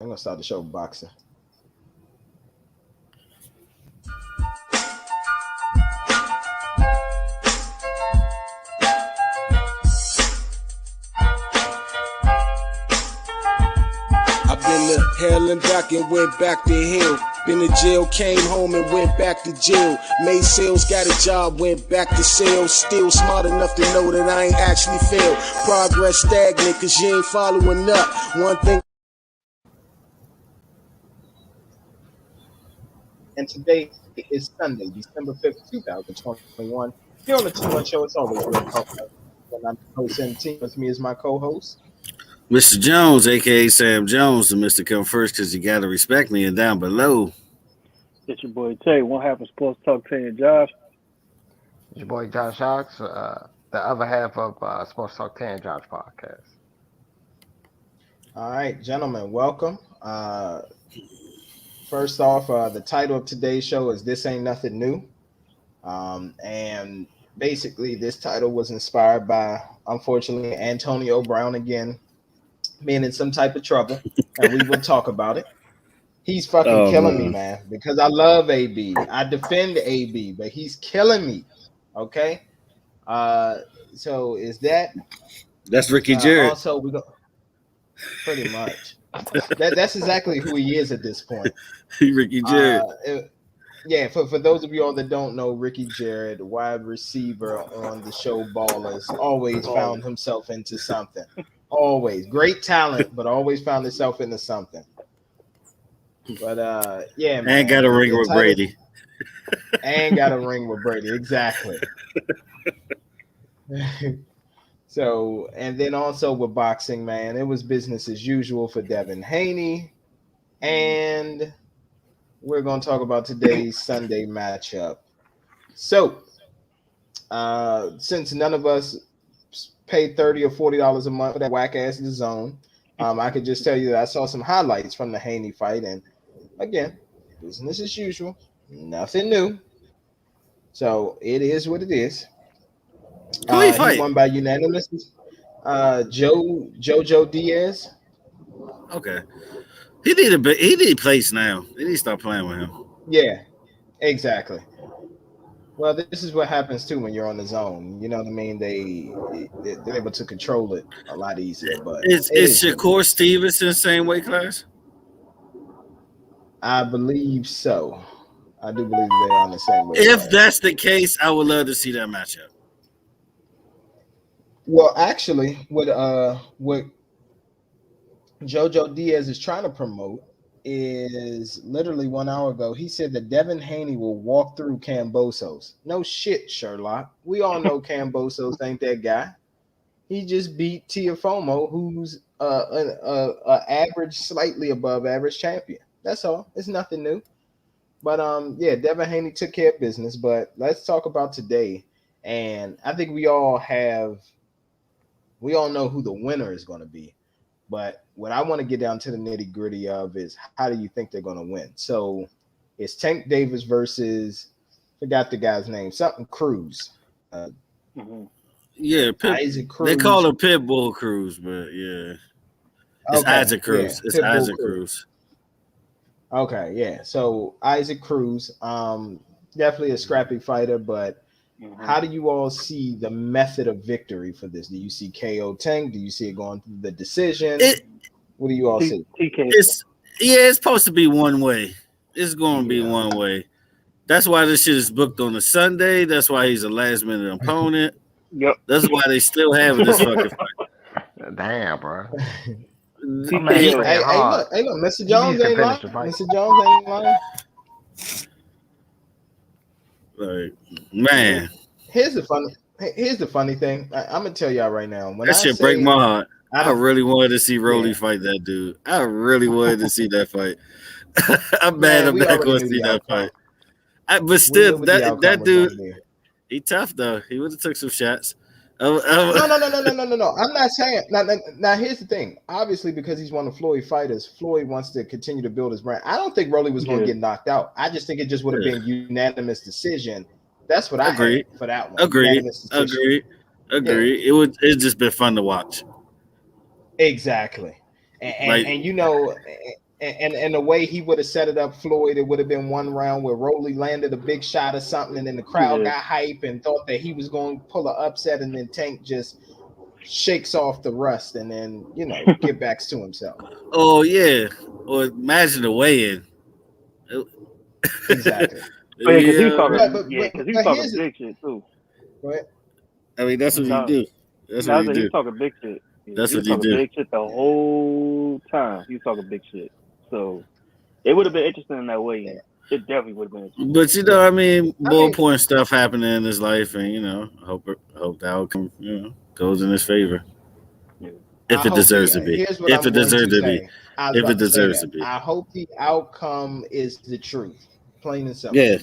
I'm gonna start the show with boxing. I've been to hell and back and went back to hell. Been to jail, came home and went back to jail. Made sales, got a job, went back to sales. Still smart enough to know that I ain't actually failed. Progress stagnant cause you ain't following up. One thing. And today is Sunday, December 5th, 2021. Here on the 2-1 Show, it's always real talk. And I'm the host and team with me is my co-host. Mr. Jones, aka Sam Jones, and Mr. Come First, because you got to respect me. And down below, It's your boy Tay. One half of Sports Talk, Tay and Josh. It's your boy Josh Hawks, the other half of Sports Talk 10 Josh podcast. All right, gentlemen, welcome. First off, the title of today's show is This Ain't Nothing New. And basically, this title was inspired by, unfortunately, Antonio Brown again being in some type of trouble. And we will talk about it. He's fucking killing me, man, because I love AB. I defend AB, but he's killing me. Okay. So is that that's Ricky Jarrett. Also, we go pretty much. That's exactly who he is at this point. Ricky Jarrett. Yeah, for those of you all that don't know, Ricky Jarrett, wide receiver on the show Ballers, always found himself into something. Always great talent, but always found himself into something. But yeah, man. And got a ring with Brady. And got a ring with Brady, exactly. So, and then also with boxing, man, it was business as usual for Devin Haney. And we're going to talk about today's Sunday matchup. So, since none of us paid $30 or $40 a month for that whack ass The Zone, I could just tell you that I saw some highlights from the Haney fight. And again, business as usual, nothing new. So, it is what it is. He won by unanimous. Jojo Diaz. Okay. He need a place now. They need to stop playing with him. Yeah, exactly. Well, this is what happens too when you're on The Zone. You know what I mean? They're able to control it a lot easier. But is Shakur Stevenson same weight class? I believe so. I do believe they're on the same weight If class. that's the case, I would love to see that matchup. Well, actually, what Jojo Diaz is trying to promote is literally 1 hour ago. He said that Devin Haney will walk through Cambosos. No shit, Sherlock. We all know Cambosos ain't that guy. He just beat Tiafoe, who's an average, slightly above average champion. That's all. It's nothing new. But yeah, Devin Haney took care of business. But let's talk about today. And I think we all know who the winner is going to be. But what I want to get down to the nitty gritty of is how do you think they're going to win? So it's Tank Davis versus, forgot the guy's name, something Cruz. Yeah, Isaac Cruz. They call him Pitbull Cruz, but yeah. It's okay, Isaac Cruz. Yeah, it's Pitbull Isaac Cruz. Okay, yeah. So Isaac Cruz, definitely a scrappy fighter, but how do you all see the method of victory for this? Do you see KO Tank? Do you see it going through the decision? What do you all see? It's supposed to be one way. It's going to be one way. That's why this shit is booked on a Sunday. That's why he's a last minute opponent. Yep. That's why they still having this fucking fight. Damn, bro. Hey, look, Mr. Jones ain't lying. Mr. Jones ain't lying. Like, man. Here's the funny thing. I'm gonna tell y'all right now. When that shit break my heart. I really wanted to see Rolly fight that dude. I really wanted to see that fight. I'm mad I'm not going to see that fight. But still, that dude, he tough though. He would have took some shots. No. I'm not saying. Now, here's the thing. Obviously, because he's one of Floyd fighters, Floyd wants to continue to build his brand. I don't think Rolly was going to get knocked out. I just think it just would have been unanimous decision. That's what I agree for that one. Agree. It's just been fun to watch. Exactly, and you know, and the way he would have set it up, Floyd, it would have been one round where Roley landed a big shot or something, and then the crowd Yeah. got hype and thought that he was going to pull an upset, and then Tank just shakes off the rust and then get back to himself. Oh yeah, or imagine the weigh-in. Exactly. Oh, yeah, because he was Yeah, But talking. but Yeah, but, because he was but talking here's it. big shit too. Go ahead. I mean that's what Mhm. he No, do. That's what no, I he said he was do. talking big shit. Yeah, That's he was what he talking do. big shit the whole time. He was talking big shit. So it would have been interesting in that way. Yeah. It definitely would have been interesting. But Yeah. I mean, I more mean, important stuff happening in his life, and I hope the outcome goes in his favor Yeah. I if it hope deserves to be. here's what If I'm it going to deserves to be. say. I was If it about to say deserves that. to be. I hope the outcome is the truth. Plain and simple. Yeah,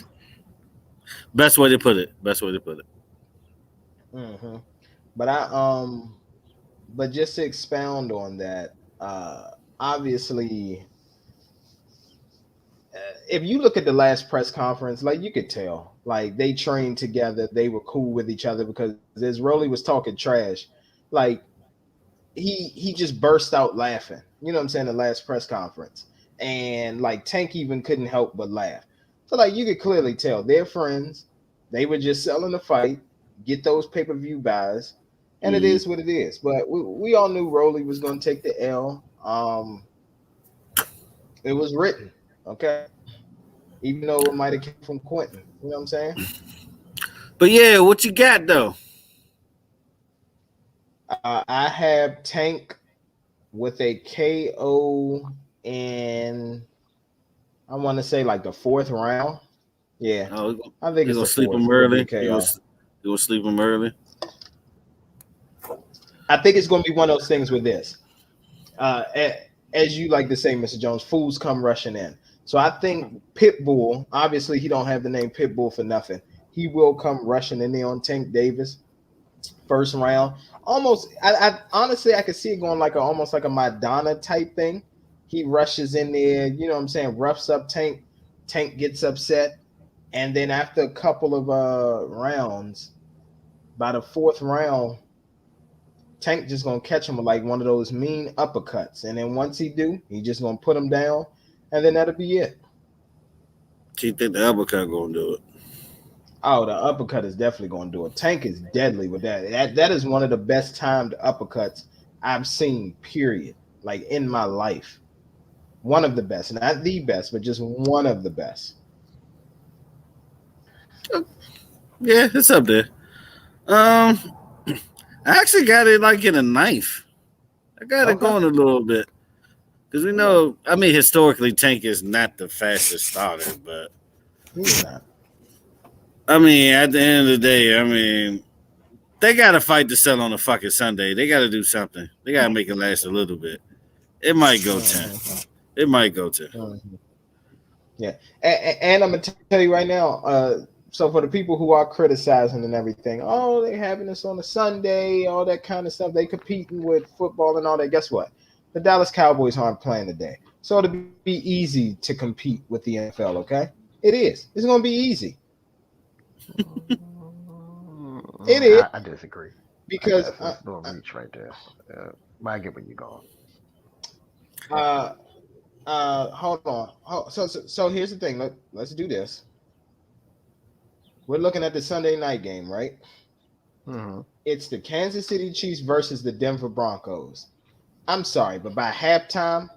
best way to put it. Best way to put it. hmm But but just to expound on that, obviously, if you look at the last press conference, like you could tell, like they trained together, they were cool with each other because as Rolly was talking trash, like he just burst out laughing. You know what I'm saying? The last press conference, and like Tank even couldn't help but laugh. So like you could clearly tell they're friends. They were just selling the fight, get those pay-per-view buys, and it Mm. is what it is. But we all knew Rolly was going to take the L. It was written, okay, even though it might have came from Quentin. You know what I'm saying? But yeah, what you got though? I have Tank with a KO in, I want to say like the fourth round. Yeah, Oh, I think you it's gonna the sleep fourth. him It'll be a early? KO. You gonna sleep him early? I think it's going to be one of those things with this. As you like to say, Mr. Jones, fools come rushing in. So I think Pitbull, obviously he don't have the name Pitbull for nothing. He will come rushing in there on Tank Davis first round. Almost, I honestly I could see it going like almost like a Madonna type thing. He rushes in there, you know what I'm saying, roughs up Tank. Tank gets upset, and then after a couple of rounds, by the fourth round, Tank just gonna catch him with like one of those mean uppercuts, and then once he do, he just gonna put him down, and then that'll be it. Do you think the uppercut gonna do it? Oh, the uppercut is definitely gonna do it. Tank is deadly with that. That is one of the best timed uppercuts I've seen. Period. Like in my life, one of the best, not the best, but just one of the best. Yeah, it's up there. Um, I actually got it like in a knife. I got it Okay. going a little bit because we Okay. know. I mean, historically, Tank is not the fastest starter, but He's not. I mean, at the end of the day, I mean, they got to fight to sell on a fucking Sunday. They got to do something. They got to make it last a little bit. It might go 10. Mhm. It might go 10. Mhm. Yeah, and I'm gonna tell you right now. So for the people who are criticizing and everything, oh, they having this on a Sunday, all that kind of stuff. They competing with football and all that. Guess what? The Dallas Cowboys aren't playing today, so it'll be easy to compete with the NFL. Okay, it is. It's gonna be easy. It is I disagree. because That's a little reach right there. But I get where you're going. uh hold on. So here's the thing. Let's do this. We're looking at the Sunday night game, right? Mm-hmm. It's the Kansas City Chiefs versus the Denver Broncos. I'm sorry, but by halftime,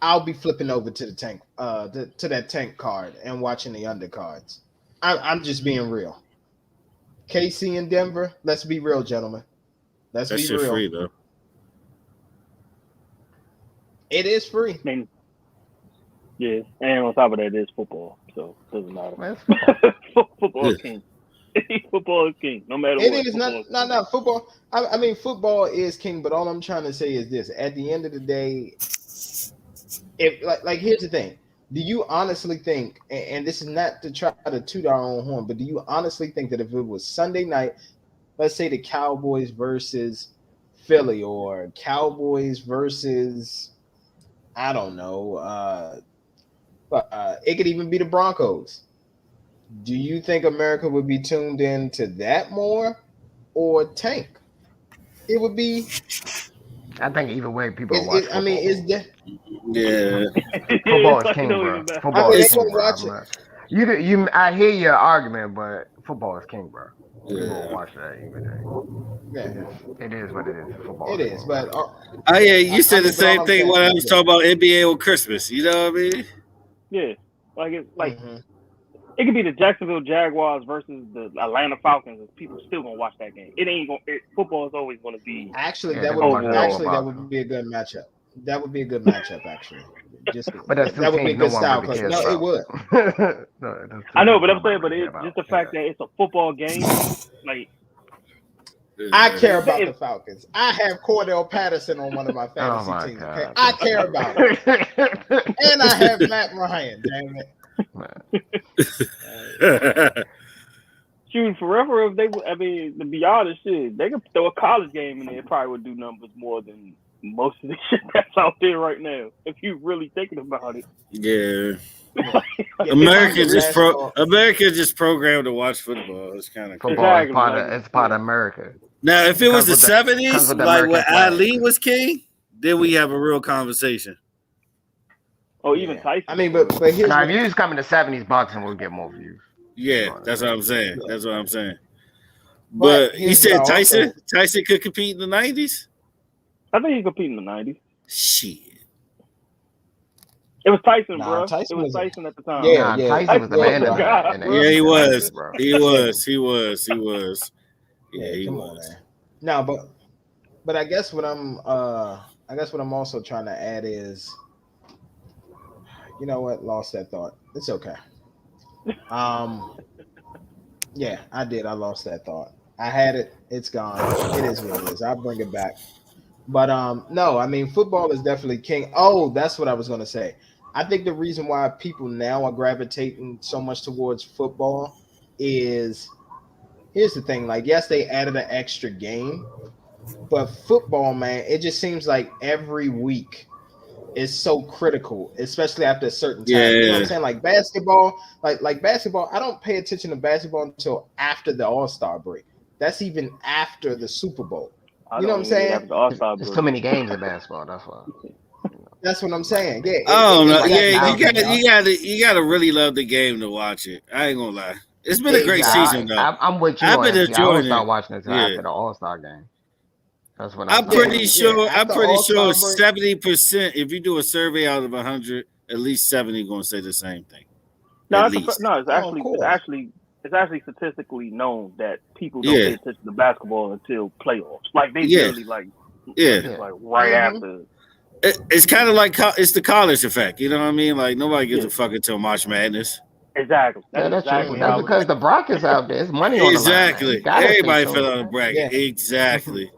I'll be flipping over to the tank, to that tank card and watching the undercards. I'm just being real. KC in Denver. Let's be real, gentlemen. Let's That be shit real. free though. It is free. I mean, yeah, and on top of that, it's football, so it doesn't matter. Man, it's football. Football is king. Football is king, no matter It what. is Football is king. not football. I mean, football is king, but all I'm trying to say is this: at the end of the day, if like here's the thing. Do you honestly think, and this is not to try to toot our own horn, but do you honestly think that if it was Sunday night, let's say the Cowboys versus Philly or Cowboys versus, I don't know, it could even be the Broncos. Do you think America would be tuned in to that more or Tank? It would be. I think either way, people will watch I mean, football. is that? Yeah. Football is Like, it king, don't bro. even matter. Football they is king, gonna bro. watch it. I hear your argument, but football is king, bro. People Yeah. will watch that every day. Yeah, It is what it is. Football it is is. king, But bro. Oh yeah, you said the but all same I'm thing saying when I is was this. talking about NBA on Christmas. You know what I mean? Yeah, like it's like Mm-hmm. it could be the Jacksonville Jaguars versus the Atlanta Falcons, and people still gonna watch that game. It ain't gonna. Football is always gonna be Actually, Yeah, that they're would gonna watch that over overall. that boxing. would be a good matchup. That would be a good matchup, actually. Just But that's two that would be a teams no good one style really clash. cares No, it about. would. No, that's two I know, teams but I'm nobody saying, but really care it about. just the Yeah. fact that it's a football game, like I care about the if, Falcons. I have Cordell Patterson on one of my Oh fantasy my teams. Okay, god. I care about it, and I have Matt Ryan. Damn it! shooting forever, if they, I mean, to be honest, shit, they could throw a college game in there. It probably would do numbers more than most of the shit that's out there right now. If you really thinking about it. Yeah. Yeah, if I'm America the basketball, just programmed to watch football. It's kind of crazy. Football is Exactly, like, it's part of America. Now, if it was the comes '70s, with the like when American flag. Ali was king, then we have a real conversation. oh, even Tyson. I mean, but here's Now, what if you just come in the '70s, boxing will get more views. Yeah, that's what I'm saying. That's what I'm saying. But But you here's what said I also Tyson could compete in the '90s. I think he competed in the '90s. Shit. It was Tyson, Nah, bro. Tyson it was was Tyson at the time. Yeah, Nah, yeah, Tyson was the yeah, man bro. in the Yeah, he 80s, was. bro. He was. He was. He was. Yeah, he come on, was. man. No, but I guess what I'm also trying to add is, you know what? Lost that thought. It's okay. Yeah, I did. I lost that thought. I had it. It's gone. It is what it is. I'll bring it back. But no, I mean, football is definitely king. Oh, that's what I was gonna say. I think the reason why people now are gravitating so much towards football is, here's the thing. Like, yes, they added an extra game, but football, man, it just seems like every week is so critical, especially after a certain time. You know what I'm Yeah. saying? Like basketball, like basketball, I don't pay attention to basketball until after the All-Star break. That's even after the Super Bowl. You know what I'm saying? There's too many games in basketball. That's why. That's what I'm saying. Yeah. Oh no, exactly. yeah, you gotta really love the game to watch it. I ain't gonna lie. It's been a great season though. I'm with you I've on been that. I don't enjoying start it. watching it until Yeah. after the All-Star game. That's when I'm start pretty watching. sure. I'm after pretty All-Star sure break. 70%. If you do a survey out of 100, at least 70 gonna say the same thing. No, At least. it's actually statistically known that people don't pay attention to basketball until playoffs. Like they literally like right after. It's kind of like it's the college effect. You know what I mean? Like nobody gives a fuck until March Madness. Exactly. That's exactly true. That's because the brackets out there. It's money on the line. Exactly. Everybody fell on the bracket. Yeah. Exactly.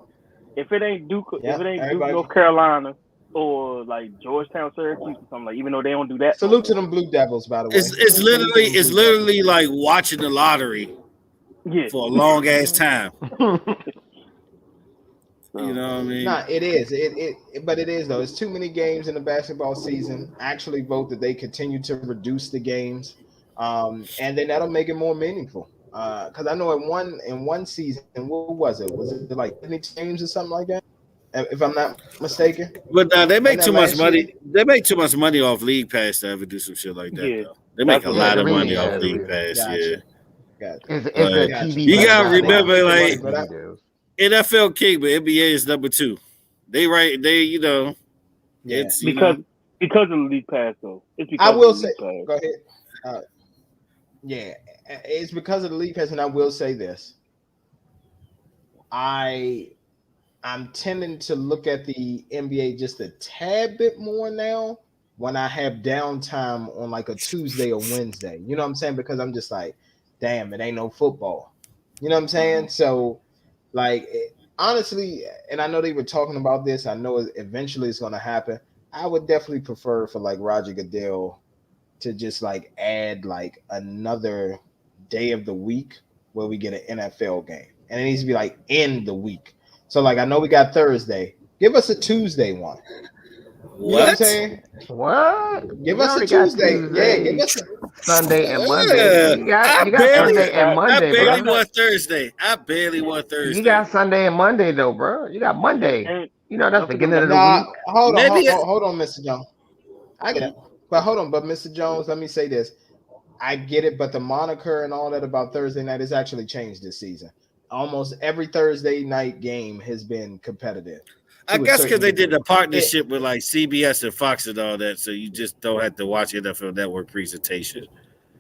If it ain't Duke, everybody. North Carolina, or like Georgetown, Syracuse, or something, like, even though they don't do that. Salute to them Blue Devils, by the way. It's literally like watching the lottery for a long ass time. You know what I mean? Nah, it is. But it is though. It's too many games in the basketball season. I actually vote that they continue to reduce the games, and then that'll make it more meaningful. Because I know in one season, what was it? Was it like 20 games or something like that? If I'm not mistaken. But they make too much money. Year? They make too much money off League Pass to ever do some shit like that. Yeah. Though. They make a lot of money off League Pass. Gotcha. Yeah. It's the TV. You gotta remember, like TV NFL king, but NBA is number 2. They you know. Yeah. It's because of the League Pass though. It's because I will of the say. League Pass. Go ahead. Yeah, it's because of the League Pass, and I will say this. I'm tending to look at the NBA just a tad bit more now when I have downtime on like a Tuesday or Wednesday. You know what I'm saying? Because I'm just like, damn, it ain't no football. You know what I'm saying? So, like, honestly, and I know they were talking about this. I know eventually it's going to happen. I would definitely prefer for like Roger Goodell to just like add like another day of the week where we get an NFL game. And it needs to be like in the week. So like I know we got Thursday. Give us a Tuesday one. You know what I'm saying? What? Give us a Tuesday. Yeah, give us a Sunday and Monday. You got Sunday and Monday. I barely won Thursday. I barely won Thursday. You got Sunday and Monday though, bro. You got Monday. You know that's the beginning of the week. Hold on, Mr. Jones. I get it. But hold on, but Mr. Jones, let me say this. I get it, but the moniker and all that about Thursday night has actually changed this season. Almost every Thursday night game has been competitive. I To a guess because certain they did degree. the partnership with like CBS and Fox and all that, so you just don't have to watch NFL Network presentation.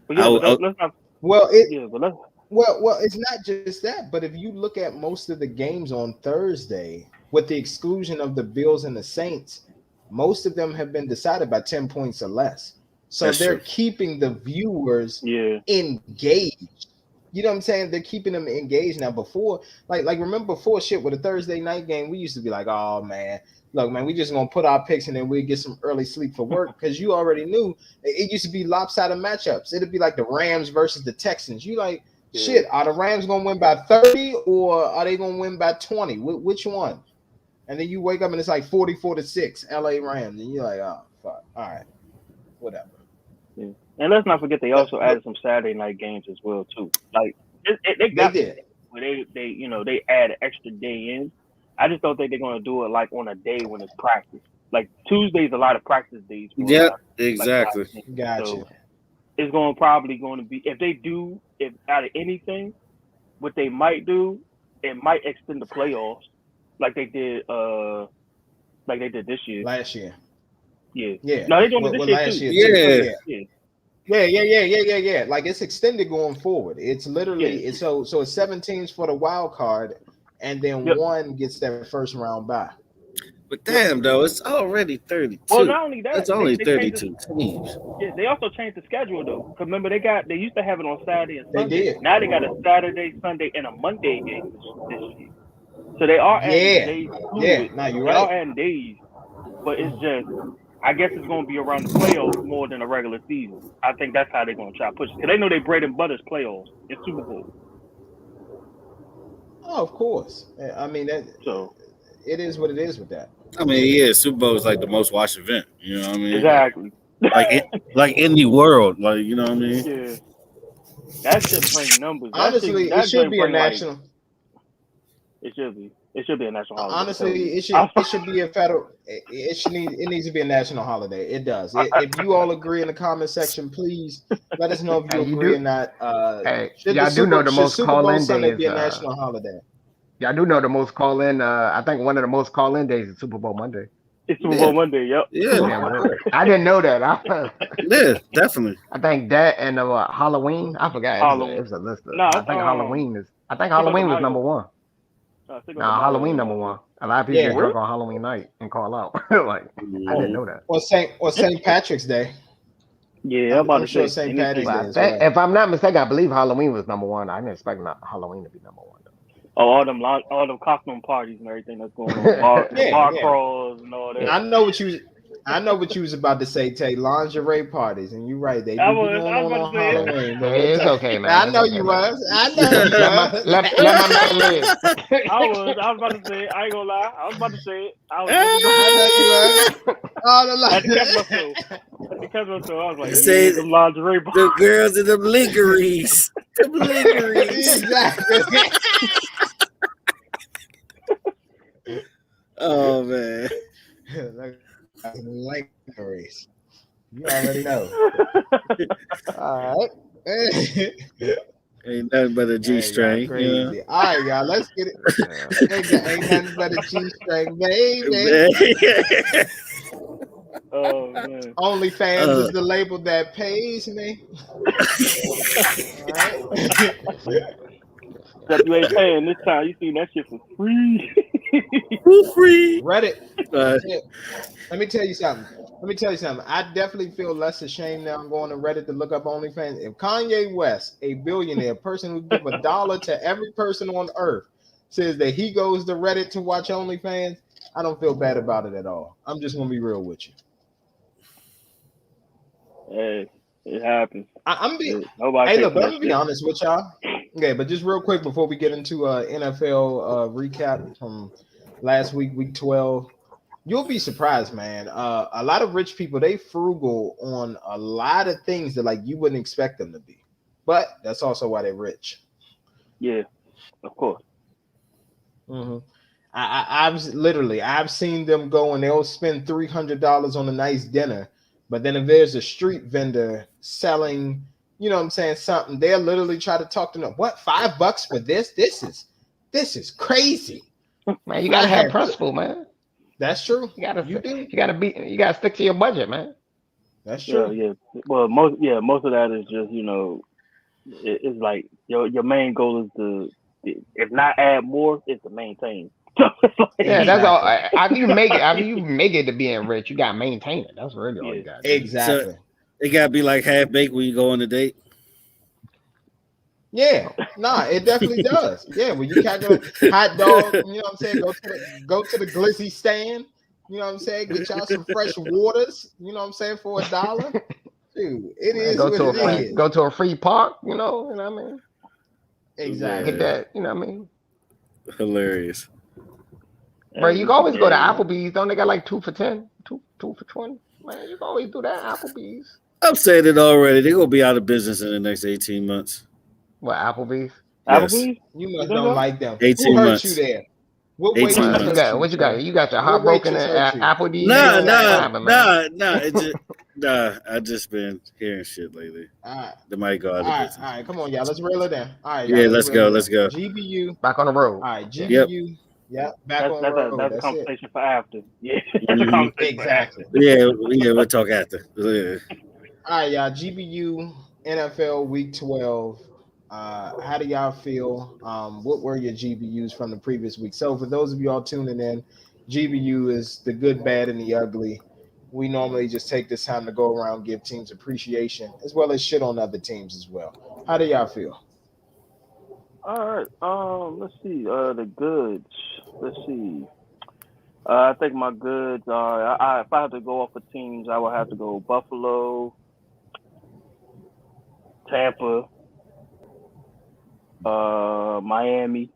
But yeah, but let's not. Well, it Yeah, but let's. well, it's not just that, but if you look at most of the games on Thursday, with the exclusion of the Bills and the Saints, most of them have been decided by 10 points or less. So That's they're true. keeping the viewers Yeah. engaged. You know what I'm saying? They're keeping them engaged now. Before, like remember before shit with a Thursday night game, we used to be like, oh man, look, man, we just gonna put our picks and then we get some early sleep for work because you already knew it used to be lopsided matchups. It'd be like the Rams versus the Texans. You like, shit, are the Rams gonna win by 30 or are they gonna win by 20? Which one? And then you wake up and it's like 44-6, LA Rams, and you're like, oh fuck, all right, whatever. Yeah. And let's not forget they also But added some Saturday night games as well too. Like they they got did. where they they add an extra day in. I just don't think they're gonna do it like on a day when it's practice. Like Tuesday's a lot of practice days for a Yeah, lot of, like a lot exactly. of teams. Gotcha. So it's probably going to be, if they do, if out of anything, what they might do, it might extend the playoffs like they did this year. Last year. Yeah. Yeah. No, they're doing it this year last too. year Yeah. too. Yeah. Yeah. Like it's extended going forward. It's literally it's so it's 7 teams for the wild card, and then one gets their first round bye. But damn, though, it's already 32. Well, not only that, It's only they 32 teams. Yeah, they also changed the schedule though. Cause remember they used to have it on Saturday and They Sunday. did. Now they got a Saturday, Sunday, and a Monday game this year. So they are adding days to it. No, you're They are right. adding days, but it's just, I guess it's going to be around the playoffs more than a regular season. I think that's how they're going to try to push it. Because they know they bread and butter's playoffs and Super Bowl. Oh, of course. I mean that. So It is what it is with that. I mean, yeah, Super Bowl is like the most watched event. You know what I mean? exactly. Like in the world. Like, you know what I mean? Yeah, that should bring numbers. Honestly, it should be a national. It should be. It should be a national holiday. Honestly, it should be a federal. It needs to be a national holiday. It does. If you all agree in the comment section, please let us know if you agree or not. Y'all do know the most call-in Sunday days. Be a national holiday. Y'all do know the most call-in. I think one of the most call-in days is Super Bowl Monday. It's Super Bowl Monday. Yep. Yeah. I didn't know that. Yeah, definitely. I think that and Halloween. I forgot. It was a list. I think Halloween is. I think Halloween was number one. Halloween number one. A lot of people get drunk on Halloween night and call out. Like, I didn't know that. Or St. Patrick's Day. Yeah, I'm about to sure say St. Patrick's Day. If I'm not mistaken, I believe Halloween was number one. I didn't expect Halloween to be number one. Oh, all them costume parties and everything that's going on, bar crawls and all that. I know what you was about to say, Tay. Lingerie parties, and you're right. They do be going on Halloween. It's okay, man. I know you was. Let my man live. I was about to say it. I ain't gonna lie. I was about to say it. I know you was. All the I had to catch myself. I was like, say the lingerie bar. The girls in them lingeries. Them lingeries. Exactly. Oh man. Like a race. You already know. All right. Ain't nothing but a G string. Crazy. Yeah. All right, y'all. Let's get it. Ain't nothing but a G string, baby. Oh man. OnlyFans is the label that pays me. All right. Except you ain't paying this time. You seen that shit for free. Free. Reddit. Let me tell you something. I definitely feel less ashamed now. I'm going to Reddit to look up OnlyFans. If Kanye West, a billionaire, person who give $1 to every person on earth, says that he goes to Reddit to watch OnlyFans, I don't feel bad about it at all. I'm just gonna be real with you. Hey, it happens. I'm gonna be honest with y'all. Okay, but just real quick before we get into NFL recap from last week, week 12, you'll be surprised, man. A lot of rich people, they frugal on a lot of things that like you wouldn't expect them to be, but that's also why they're rich. Yeah, of course. Mm-hmm. I've seen them go and they'll spend $300 on a nice dinner, But then if there's a street vendor selling, you know what I'm saying, something, they'll literally try to talk to them. What, $5 for this? This is crazy. Man, you gotta have principle, man. That's true. You gotta stick to your budget, man. That's true. Yeah. Well, most of that is just, it's like your main goal is to, if not add more, it's to maintain. Yeah, that's all. After you make it to being rich, you gotta maintain it. That's really all you got. Exactly. So it gotta be like half baked when you go on a date. Yeah, it definitely does. Yeah, when you calculate hot dog, you know what I'm saying, go to the glizzy stand, you know what I'm saying, get y'all some fresh waters, you know what I'm saying, for $1. Dude, it is go to a free park, you know what I mean? Exactly. Get that, you know what I mean? Hilarious. Bro, you can always go to Applebee's. Don't they got like 2 for 10? 2 for 20? Man, you can always do that at Applebee's. I'm saying it already. They're gonna be out of business in the next 18 months. What, Applebee's? Yes. Applebee's? You must don't like them. 18 Who hurt months. you there? What 18 waitress months. hurt you? What you got? You got your heart broken at Applebee's? Nah. I just been hearing shit lately. All right. They might go out of business. All right, come on, y'all. Let's reel it in. All right, yeah, let's go. GBU back on the road. All right, GBU. Yep, back on the road. That's a conversation for after. Yeah, exactly. Yeah, we'll talk after. Yeah. All right, y'all. GBU NFL Week 12. How do y'all feel? What were your GBUs from the previous week? So for those of y'all tuning in, GBU is the good, bad, and the ugly. We normally just take this time to go around, give teams appreciation, as well as shit on other teams as well. How do y'all feel? All right. Let's see. The goods. Let's see. I think my goods are. If I had to go off of teams, I would have to go Buffalo, Tampa, Miami,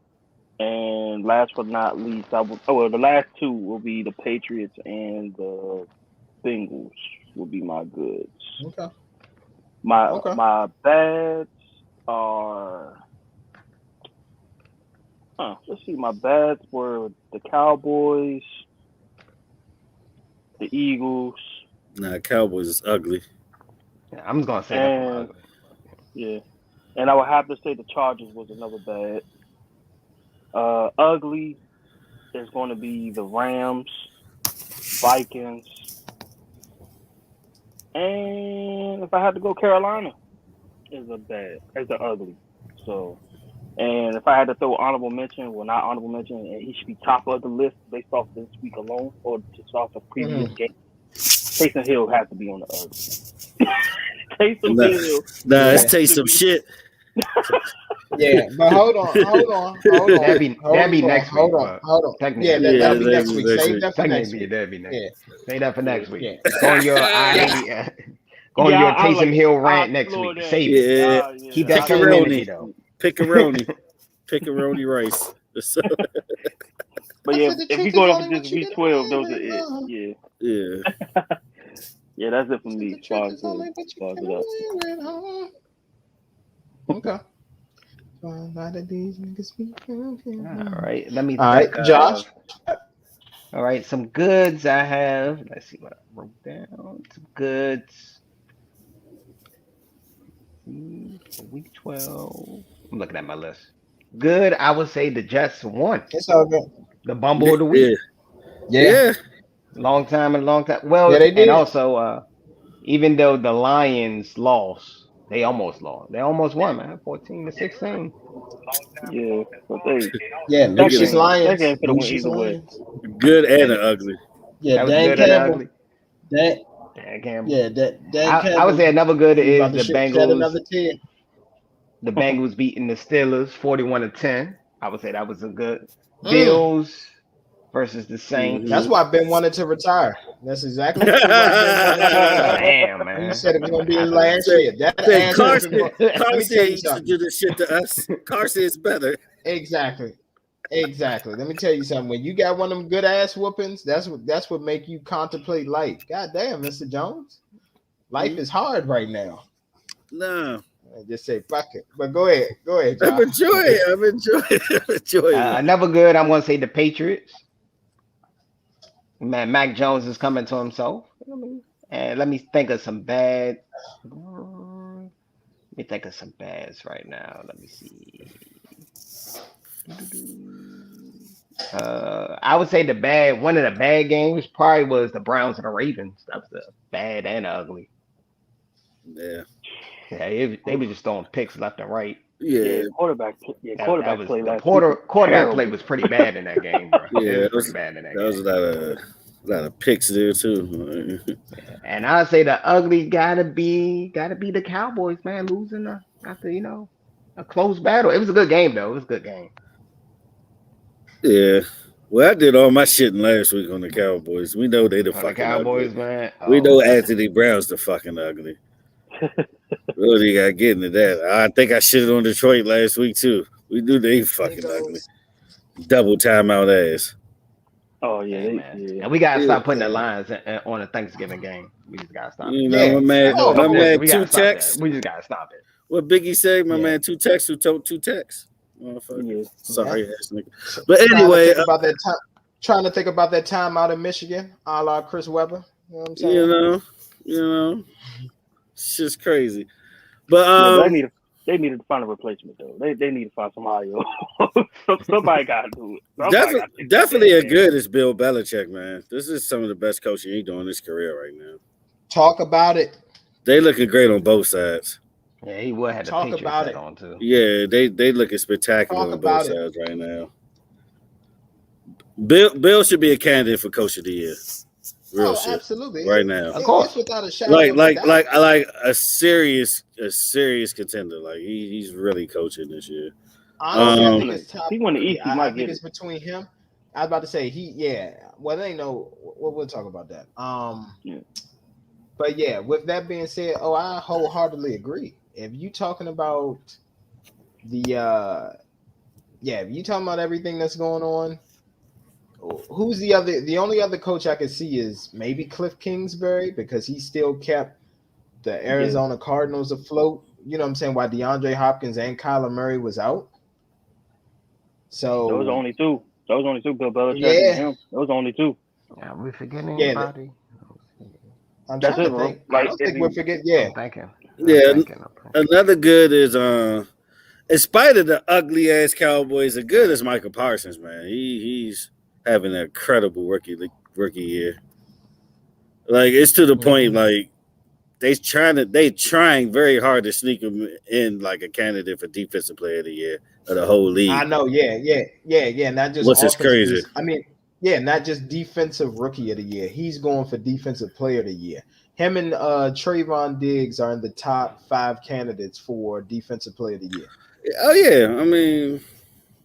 and last but not least, the last two will be the Patriots and the Bengals. Will be my goods. Okay. My bads are. Let's see. My bads were the Cowboys, the Eagles. Nah, Cowboys is ugly. Yeah, I'm just gonna say that. Ugly. Yeah, and I would have to say the Chargers was another bad. Ugly is going to be the Rams, Vikings, and if I had to go, Carolina is the ugly. So. And if I had to throw honorable mention, not honorable mention, and he should be top of the list based off this week alone or just off the previous game. Taysom Hill has to be on the ugly. Taysom Hill. Nah, it's Taysom shit. Yeah, but hold on. That'd be next week. Hold on. Yeah, that'll be next week. Save that for next week. That'd be next week. Save that for next week. Yeah. Go on your your Taysom Hill rant next week. Save it. Keep that same energy though. Piccaroni rice. But yeah, if you go off of just week 12, those are it. Yeah. Yeah, that's it for me. As far as it up. Okay. All right, let me. All right, Josh. All right, some goods I have. Let's see what I wrote down. Some goods. Week 12. I'm looking at my list. Good, I would say the Jets won. It's all good. The Bumble of the Week. Yeah. Long time. Well, yeah, they did. And also, even though the Lions lost, they almost lost. They almost won, man. 14-16. Yeah, Lucius Lions. That game could have went either way. Good and an ugly. Yeah, Dan Campbell. Dan Campbell. Yeah, Dan Campbell. I would say another good is the Bengals. Another 10. The Bengals beating the Steelers 41-10. I would say that was a good. Bills versus the Saints. That's why Ben wanted to retire. That's exactly why Ben wanted to retire. Damn, man. He said it was going to be his last year. Carson used to do this shit to us. Carson is better. Exactly. Let me tell you something. When you got one of them good ass whoopings, that's what make you contemplate life. God damn, Mr. Jones. Life is hard right now. No. I just say fuck it. But go ahead. Josh. I'm enjoying it. Another good, I'm going to say the Patriots. Man, Mac Jones is coming to himself. And let me think of some bad. Let me think of some bads right now. Let me see. I would say one of the bad games probably was the Browns and the Ravens. That was the bad and ugly. Yeah. Yeah, they were just throwing picks left and right. Yeah. Quarterback That play was the last week was quarterback play terrible. was pretty bad in that game, bro. Yeah. It was pretty bad in that That was game. a lot of picks there too. And I'd say the ugly gotta be the Cowboys, man, losing after a close battle. It was a good game though. It was a good game. Yeah. Well, I did all my shitting last week on the Cowboys. We know they the On the fucking ugly. Cowboys, man. We Oh know man. Anthony Brown's the fucking ugly. Really got to get into that. I think I shitted on Detroit last week too. We knew they fucking ugly. Double timeout ass. Oh yeah, Hey, man. yeah. And we gotta stop putting the lines on a Thanksgiving game. We just gotta stop it. You know, my man, We two gotta stop that. texts. We just gotta stop it. What Biggie said, my man, two texts who told two texts. Yeah. Sorry, ass nigga. But anyway, trying to think about that time out in Michigan, a la Chris Webber. You know what I'm saying? You know, it's just crazy. But they need to find a replacement though. They need to find somebody else. Somebody got to do it. Definitely as good as Bill Belichick, man. This is some of the best coaching he's doing in his career right now. Talk about it. They looking great on both sides. Yeah, he would have the Patriots hat on too. Yeah, they looking spectacular on both sides right now. Bill should be a candidate for Coach of the Year. Real shit. Absolutely. Right now. Of course. Without a shadow like a serious contender. Like he's really coaching this year. Honestly, I think it's top. He won the East. I think it's between him. I was about to say well, they know. We'll talk about that. But yeah, with that being said, I wholeheartedly agree. If you talking about if you talking about everything that's going on, who's the only other coach I could see is maybe Cliff Kingsbury, because he still kept the Arizona Cardinals afloat. You know what I'm saying? While DeAndre Hopkins and Kyler Murray was out. So those are only two. Bill Belichick and him. Those are only two. Yeah, we forgetting anybody? I'm trying to think. I don't think we're forgetting. Yeah. Another good is in spite of the ugly ass Cowboys, the good is Michael Parsons, man. He's having an incredible rookie year. Like it's to the point like they trying very hard to sneak him in like a candidate for defensive player of the year of the whole league. I know, yeah. Not just what's is crazy. Not just defensive rookie of the year. He's going for defensive player of the year. Him and Trayvon Diggs are in the top 5 candidates for defensive player of the year. Oh yeah, I mean,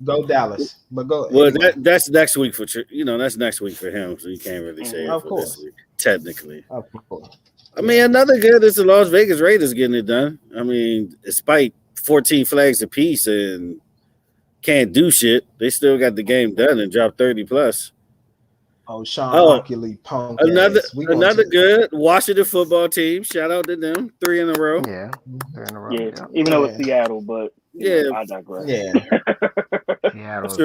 go Dallas, but go. Well, anyway. That's next week for that's next week for him, so you can't really say it for this week, technically. Of course. I mean, another good is the Las Vegas Raiders getting it done. I mean, despite 14 flags apiece and can't do shit, they still got the game done and dropped 30 plus. Oh, Sean Oakley, punk. Another good Washington football team. Shout out to them. 3 in a row. Yeah, 3 in a row. Yeah, even though it's Seattle, but I digress. Yeah, Seattle's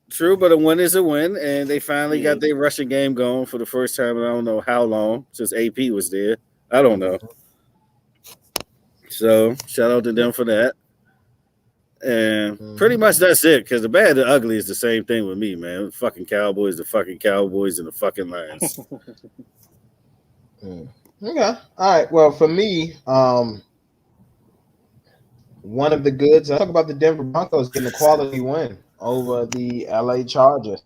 true, but a win is a win, and they finally got their rushing game going for the first time in I don't know how long since AP was there. I don't know. So shout out to them for that. And pretty much that's it, because the bad and the ugly is the same thing with me, man. The fucking Cowboys, and the fucking Lions. Okay. All right. Well, for me, one of the goods, I talk about the Denver Broncos getting a quality win over the LA Chargers.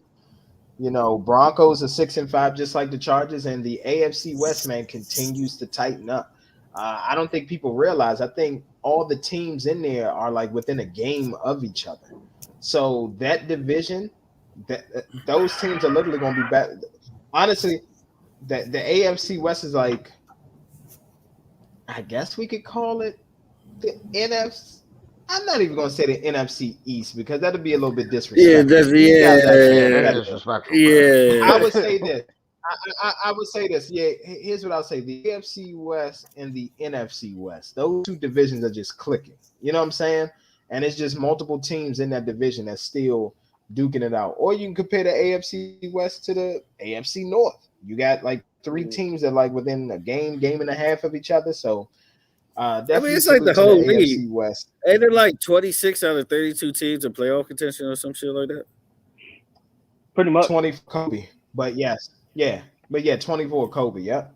You know, Broncos are 6-5, just like the Chargers, and the AFC West, man, continues to tighten up. I don't think people realize. I think all the teams in there are like within a game of each other. So that division, those teams are literally going to be back. Honestly, the AFC West is like, I guess we could call it the NFC. I'm not even going to say the NFC East because that'd be a little bit disrespectful. That's disrespectful. Yeah. I would say this. I would say this. Yeah, here's what I'll say. The AFC West and the NFC West, those two divisions are just clicking. You know what I'm saying? And it's just multiple teams in that division that's still duking it out. Or you can compare the AFC West to the AFC North. You got like three teams that like within a game and a half of each other. So definitely it's like the salute to the whole league. AFC West. Ain't it like 26 out of 32 teams in playoff contention or some shit like that? Pretty much 20 for Kobe, but yes, yeah, but yeah, 24 Kobe. Yep.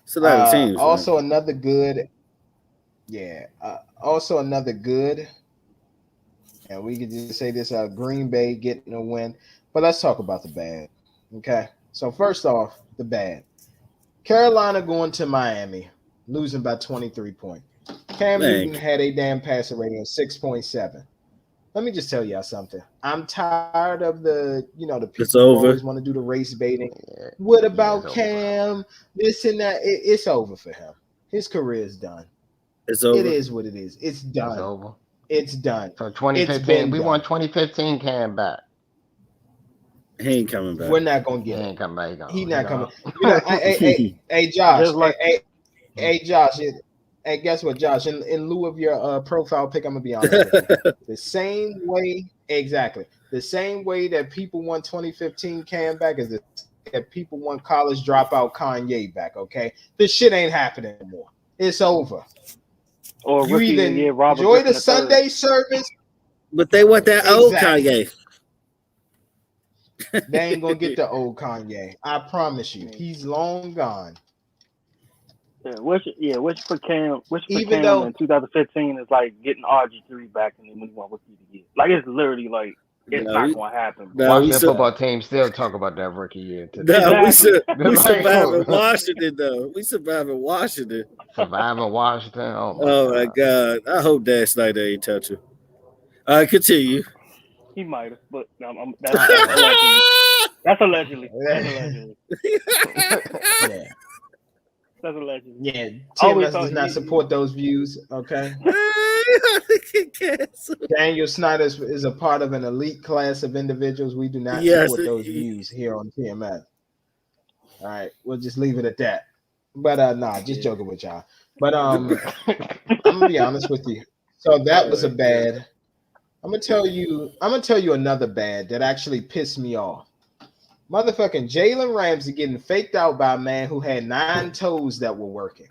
It's a lot of teams. Also Man. another good. Yeah. Also another good. And we could just say this: Green Bay getting a win. But let's talk about the bad. Okay. So first off, the bad. Carolina going to Miami, losing by 23 points. Cam Newton had a damn passer rating of 6.7. Let me just tell y'all something. I'm tired of the people who always want to do the race baiting. What about Cam? This and that. It's over for him. His career is done. It's over. It is what it is. It's done. It's over. It's done. So 2015, we want 2015 Cam back. He ain't coming back. We're not gonna get him. He ain't coming back. He's not coming. Hey, Josh. Hey, Josh. Hey, guess what, Josh? In lieu of your profile pic, I'm gonna be honest with you. The same way, exactly. The same way that people want 2015 Cam back is that people want college dropout Kanye back. Okay, this shit ain't happening anymore. It's over. Or you either enjoy the Sunday service, but they want that old Kanye. They ain't gonna get the old Kanye. I promise you, he's long gone. Yeah, which for Cam in 2015 is like getting RG3 back and then when he won rookie of the year. Like it's literally like it's not gonna happen. Washington football team still talk about that rookie year. No, exactly. we survive in Washington though. We survive in Washington. Survive in Washington. Oh my God! I hope Dan Snyder ain't touch him. All right, continue. He might have, but that's allegedly. That's allegedly. Yeah. That's allegedly. Yeah, TMS does not support those views. Okay. Daniel Snyder is a part of an elite class of individuals. We do not support those views here on TMS. All right, we'll just leave it at that. But just joking with y'all. But I'm gonna be honest with you. So that was a bad. I'm gonna tell you another bad that actually pissed me off. Motherfucking Jalen Ramsey getting faked out by a man who had 9 toes that were working.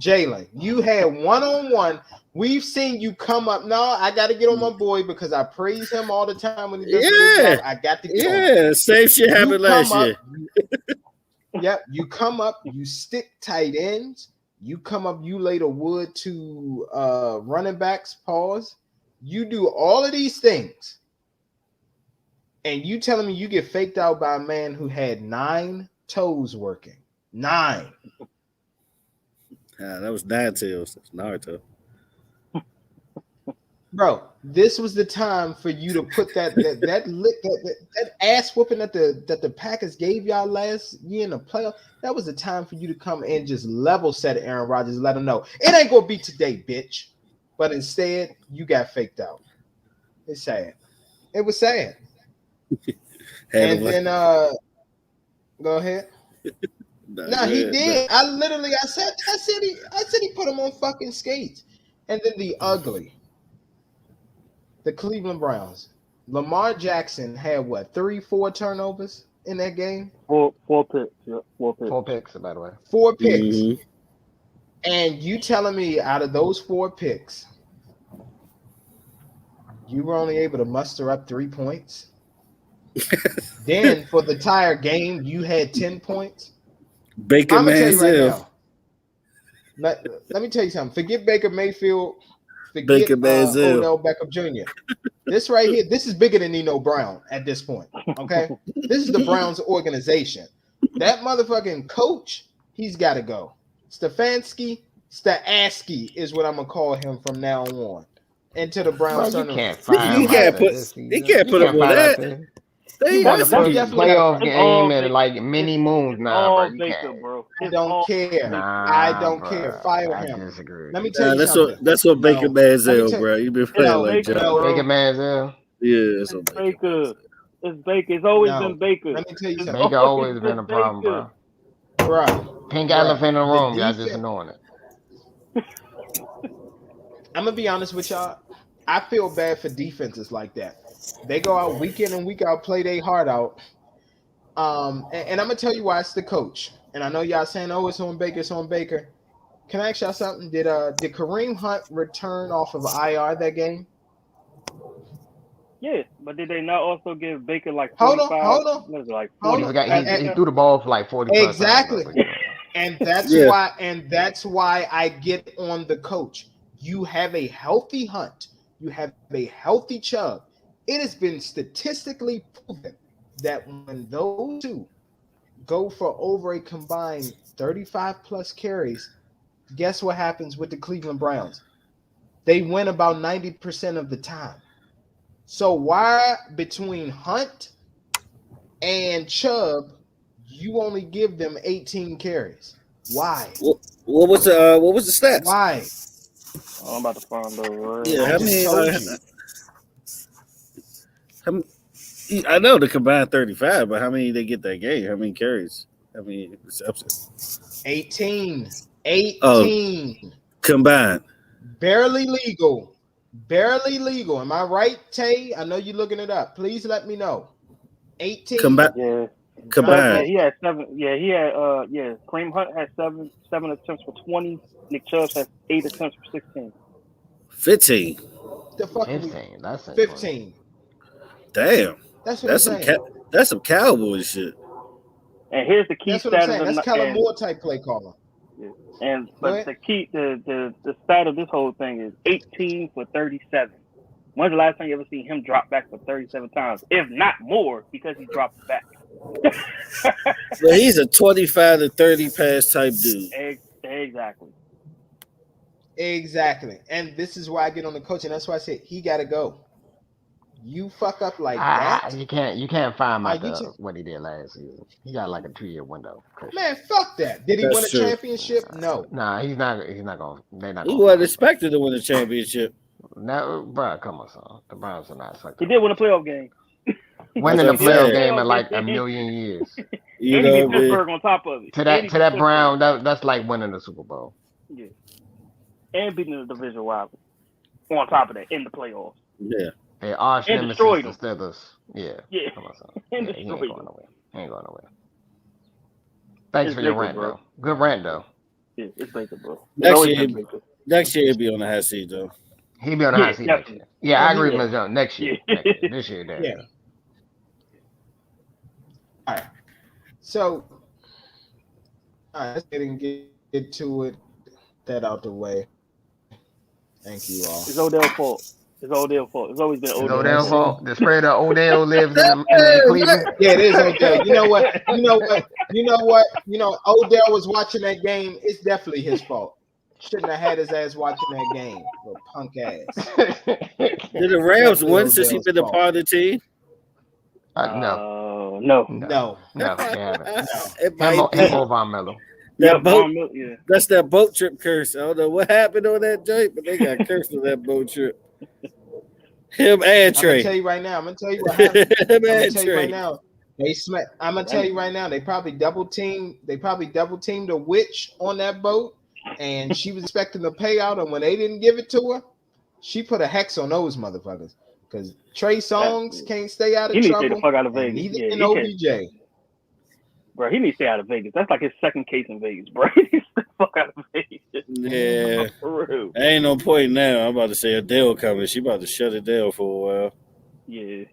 Jalen, you had one-on-one. We've seen you come up. No, I got to get on my boy because I praise him all the time when he does a good job. I got to get on. Yeah, same shit happened last year. Yep, you come up, you stick tight ends. You come up, you lay the wood to running backs, pause. You do all of these things. And you telling me you get faked out by a man who had 9 toes working? 9. That was 9 tails. That's Naruto. Bro, this was the time for you to put that ass whooping that the Packers gave y'all last year in the playoff. That was the time for you to come and just level set Aaron Rodgers, let him know it ain't gonna be today, bitch. But instead, you got faked out. It's sad. It was sad. And then go ahead. No, he did. I said he put him on fucking skates. And then the Cleveland Browns. Lamar Jackson had 3-4 turnovers in that game? 4 picks. Yeah, 4 picks. 4 picks, by the way. 4 picks. Mm-hmm. And you telling me out of those 4 picks, you were only able to muster up 3 points? Then for the entire game, you had 10 points. Baker Mayfield. Let me tell you something. Forget Baker Mayfield. Forget Odell Beckham Jr. This right here, this is bigger than Nino Brown at this point. Okay, this is the Browns organization. That motherfucking coach, he's got to go. Stefanski is what I'm gonna call him from now on. Into the Browns. Bro, he can't put him on that. He won the first playoff game in like many moons now, bro. I don't care. I don't care. Fire him. I disagree. Let me tell you something. That's what Baker Manziel, bro. You been playing like John. Baker Manziel. Yeah, it's Baker. It's Baker. It's always been Baker. Let me tell you something. Baker always been a problem, bro. Bro. Pink elephant in the room. Y'all just ignoring it. I'm gonna be honest with y'all. I feel bad for defenses like that. They go out week in and week out, play their heart out, And I'm gonna tell you why it's the coach. And I know y'all saying, "Oh, it's on Baker, it's on Baker." Can I ask y'all something? Did Kareem Hunt return off of IR that game? Yeah, but did they not also give Baker like Hold 45? on. What is it, like Hold 40? on. He threw the ball for like 40 plus Exactly. times. And that's why I get on the coach. You have a healthy Hunt. You have a healthy Chubb. It has been statistically proven that when those two go for over a combined 35 plus carries, guess what happens with the Cleveland Browns? They win about 90% of the time. So why between Hunt and Chubb, you only give them 18 carries? Why? What was the stats? Why? Oh, I'm about to find out. Right? Yeah, I just told you. I know the combined 35, but how many they get that game? How many carries? How many receptions? 18. Oh, 18. combined. Barely legal. Barely legal. Am I right, Tay? I know you're looking it up. Please let me know. 18. Yeah. Combined. He had 7. Yeah, he had Kareem Hunt had 7 attempts for 20. Nick Chubb has 8 attempts for 16. 15. The fuck 15. That's 15. Damn. That's what I'm saying. That's some Cowboy shit. And here's the key That's what stat I'm saying. That's Kellen Moore type play caller. Yeah. But the stat of this whole thing is 18 for 37. When's the last time you ever seen him drop back for 37 times? If not more, because he dropped back. But he's a 25 to 30 pass type dude. Exactly. Exactly. And this is why I get on the coach, and that's why I said he gotta go. You fuck up like that. You can't find him after what he did last season. He got like a 2-year window. Man, fuck that. Did he win a championship? No. Nah, he's not going. They're not. He wasn't expected to win a championship. No, bro, come on, son. The Browns are not sucking. He did win a playoff game. Winning a playoff game in like a million years. You and he beat Pittsburgh on top of it. To that Brown, that's like winning the Super Bowl. Yeah. And beating the division rival. On top of that, in the playoffs. Yeah. They arch nemesis the Steelers. Yeah. Yeah. Come on, son. And he ain't destroyed going them. nowhere. He ain't going nowhere. Thanks for your rant, though. Good rant, though. Yeah, it's Baker, bro. Next year he'll be on the hot seat, though. He'll be on the hot seat next year. Yeah, I agree with Ms. Jones. Next year. This year, there. Yeah. All right. So, all right, let's get to it. That out the way. Thank you all. It's Odell's fault. It's always been Odell's fault. The spread of Odell lives in Cleveland. Yeah, it is Odell. You know what? Odell was watching that game. It's definitely his fault. Shouldn't have had his ass watching that game. Little punk ass. Did the Rams win since he's been a part of the team? No. No. They haven't. It might be. Von Miller. That's that boat trip curse. I don't know what happened on that joint, but they got cursed on that boat trip. Him and Trey. I'm gonna tell you right now. I'm gonna tell you what happened. I'm gonna tell you right now. They probably double teamed. The witch on that boat, and she was expecting the payout. And when they didn't give it to her, she put a hex on those motherfuckers. Because Trey Songz can't stay out of trouble. He needs to stay the fuck out of Vegas. Neither can OBJ. Bro, he needs to stay out of Vegas. That's like his second case in Vegas, bro. He needs to stay the fuck out of Vegas. Yeah. Ain't no point now. I'm about to say Adele coming. She about to shut it down for a while. Yeah.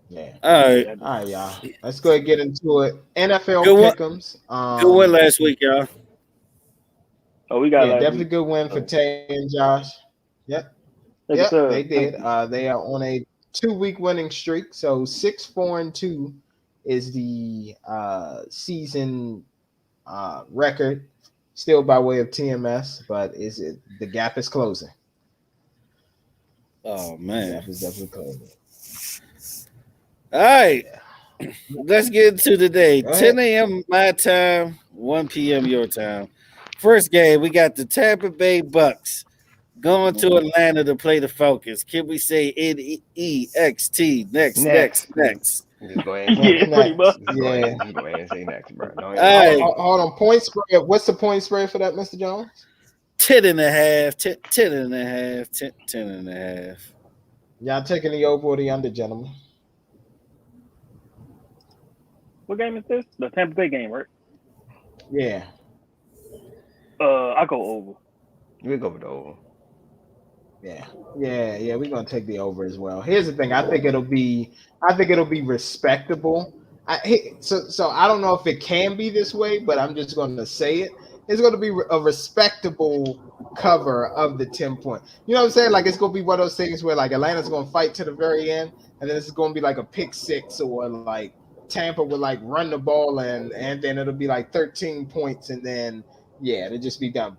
Yeah. All right, y'all. Let's go ahead and get into it. NFL pick'ems. Good win last week, y'all. Oh, we got definitely good win for Tay and Josh. Yep, they did. They are on a 2-week winning streak. So 6-4-2 is the season record. Still by way of TMS, but the gap is closing. Oh man, the gap is definitely closing. All right, let's get into the day. 10 a.m. my time, 1 p.m. your time. First game, we got the Tampa Bay Bucks going to Atlanta to play the Falcons. Can we say NEXT? Next. Just go ahead and say pretty much. Yeah. Go ahead and say next, bro. Hold on. Point spread. What's the point spread for that, Mr. Jones? 10.5. 10.5. Y'all taking the over or the under, gentlemen? What game is this? The Tampa Bay game, right? Yeah. I go over. We go with the over. Yeah. We're gonna take the over as well. Here's the thing. I think it'll be respectable. So I don't know if it can be this way, but I'm just gonna say it. It's gonna be a respectable cover of the 10 point. You know what I'm saying? Like it's gonna be one of those things where like Atlanta's gonna fight to the very end, and then it's gonna be like a pick six, or like Tampa will like run the ball and then it'll be like 13 points, and then it'll just be done.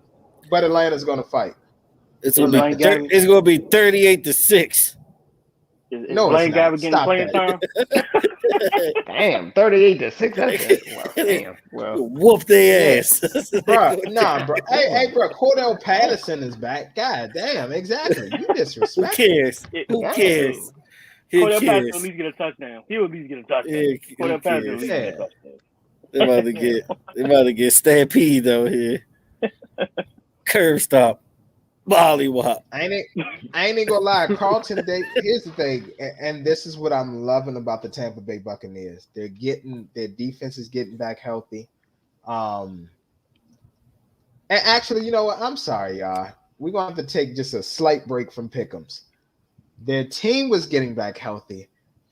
But Atlanta's gonna fight. It's gonna be 38-6. No, Blaine Gabbert getting playing time? Damn, 38-6. That's it. Well, damn. Well, whoop their ass, bro. Nah, bro. Hey, bro. Cordell Patterson is back. God damn, exactly. You disrespect. Who cares? Who cares? Cordell Patterson at least get a touchdown. He would at least get a touchdown. Cordell Patterson at least get a touchdown. They about to get stampede though here. Curve stop. Mollywop. I ain't gonna lie. Carlton, here's the thing, and this is what I'm loving about the Tampa Bay Buccaneers. Their defense is getting back healthy. And actually, you know what? I'm sorry, y'all. We're gonna have to take just a slight break from Pick'ems. Their team was getting back healthy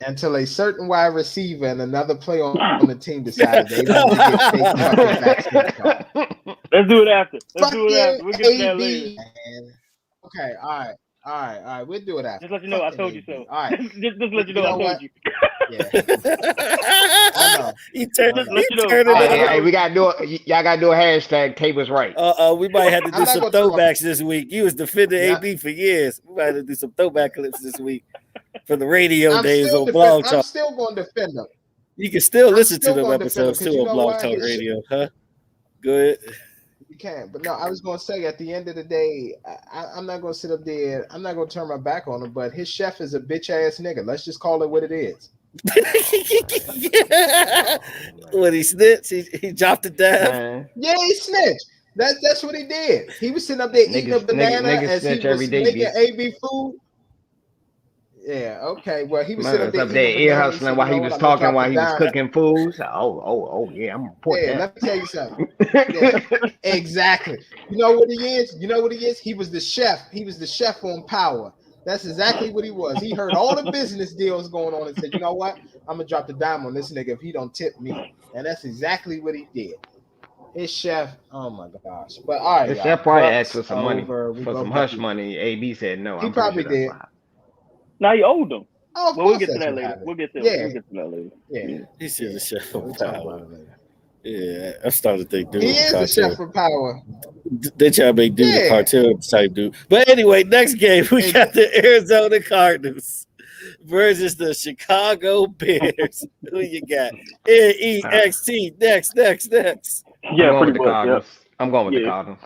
until a certain wide receiver and another player on the team decided they wanted to get fake fucking vaccine. Let's do it after. We'll get to that later. Okay, all right. We'll do it after. Just let you know I told you so. All right. just let you know I told you. Yeah. I know. Hey, we gotta do it. Y'all gotta do a hashtag. Tape was right. We might have to do some throwbacks this week. You was defending AB for years. We might have to do some throwback clips this week for the radio days on Blog Talk. I'm still going to defend them. You can still listen to them episodes too on Blog Talk Radio, huh? Good. You can, but no, I was going to say at the end of the day, I'm not going to sit up there. I'm not going to turn my back on him, but his chef is a bitch ass nigga. Let's just call it what it is. When he snitched, he dropped the dab. Yeah, he snitched. That's what he did. He was sitting up there eating a banana as he was making AB food. Yeah, okay. Well, he was sitting up there ear hustling while he was talking, while he was cooking foods. Oh, yeah, I'm gonna put that. Let me tell you something. Yeah, exactly. You know what he is? He was the chef. He was the chef on Power. That's exactly what he was. He heard all the business deals going on and said, you know what? I'm gonna drop the dime on this nigga if he don't tip me. And that's exactly what he did. His chef, oh my gosh. But all right, the chef probably asked for some money, for some hush money. AB said no. He probably did. Now you owed them. Oh, well, we'll get to that later. We'll get to that later. Yeah. He's the chef for Power. Yeah, I'm starting to think, dude. He is the chef for Power. They try to make dude a cartel type dude. But anyway, next game we got the Arizona Cardinals versus the Chicago Bears. Who you got? NEXT. Next. Yeah, pretty much. I'm going with the Cardinals.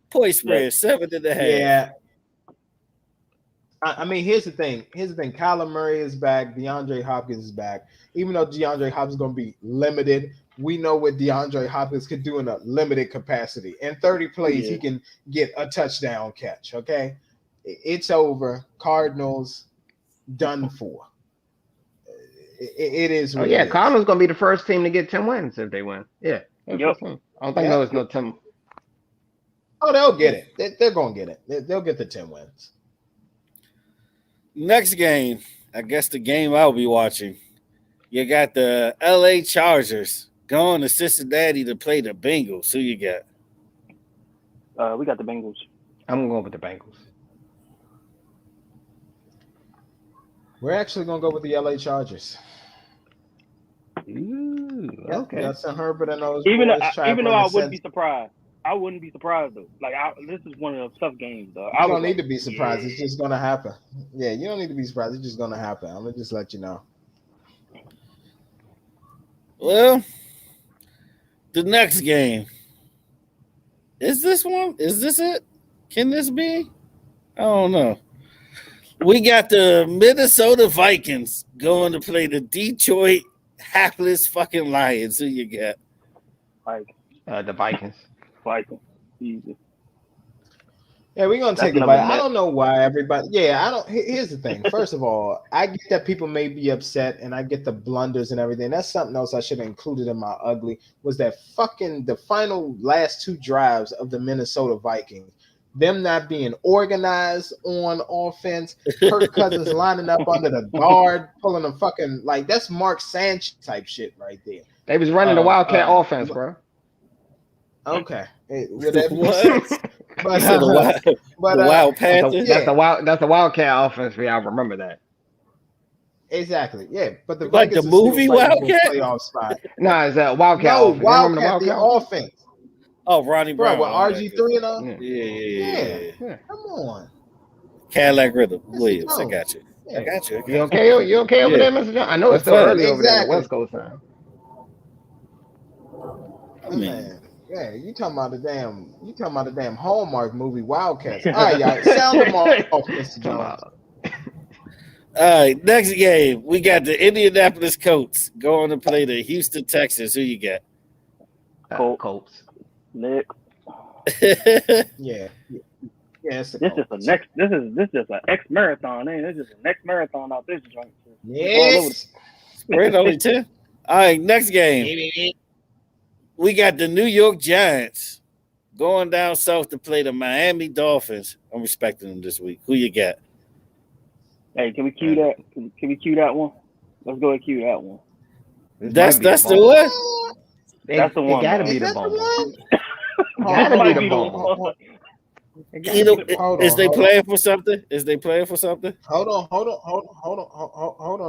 Point spread 7.5. Yeah. I mean, here's the thing. Kyler Murray is back. DeAndre Hopkins is back. Even though DeAndre Hopkins is going to be limited, we know what DeAndre Hopkins could do in a limited capacity. In 30 plays, he can get a touchdown catch, okay? It's over. Cardinals done for. It is what it is. Cardinals going to be the first team to get 10 wins if they win. Yeah. Yep. I don't think there's no 10. Oh, they'll get it. They're going to get it. They'll get the 10 wins. Next game, I guess the game I'll be watching. You got the LA Chargers going to Cincinnati to play the Bengals. Who you got? We got the Bengals. I'm going with the Bengals. We're actually going to go with the LA Chargers. Ooh, okay. Justin Herbert and those even though I wouldn't be surprised. I wouldn't be surprised though. Like this is one of the tough games though. You don't need to be surprised. It's just gonna happen. Yeah, you don't need to be surprised. It's just gonna happen. I'm gonna just let you know. Well, the next game. Is this one? Is this it? Can this be? I don't know. We got the Minnesota Vikings going to play the Detroit hapless fucking Lions. Who you got? The Vikings. Easy. Yeah, we're gonna take it, but I don't know why everybody. Yeah, I don't. Here's the thing. First of all, I get that people may be upset, and I get the blunders and everything. That's something else I should have included in my ugly. Was that fucking the final last 2 drives of the Minnesota Vikings? Them not being organized on offense. Kirk Cousins lining up under the guard, pulling a fucking like that's Mark Sanchez type shit right there. They was running the Wildcat offense, bro. Okay, would that be? But, the Wild Panthers. That's the Wildcat offense. We all remember that. Exactly. Yeah, but the like Vikings the movie Wildcat playoff spot. No, it's that Wildcat. No, offense. Wildcat the offense. Oh, Ronnie Brown. Bro, with RG3 and all. Yeah. Come on. Cadillac Rhythm. Williams. I got you. Yeah. I got you. You okay? You okay over there, Mr. John? I know it's still early over there at West Coast time. Man. Yeah, you talking about the damn Hallmark movie Wildcats. All right, y'all. Sound them off, Mr. Jones. All right, next game. We got the Indianapolis Colts going to play the Houston Texans. Who you got? Colts. Nick. Yeah. This is an X marathon, ain't it? This is a next marathon out this joint. Yes. Spread only 10. All right, next game. We got the New York Giants going down south to play the Miami Dolphins. I'm respecting them this week. Who you got? Hey, can we cue that? Can we cue that one? Let's go and cue that one. That's the one. That's the one. It gotta be the one. Gotta be the one. Is they playing for something? Is they playing for something? Hold on.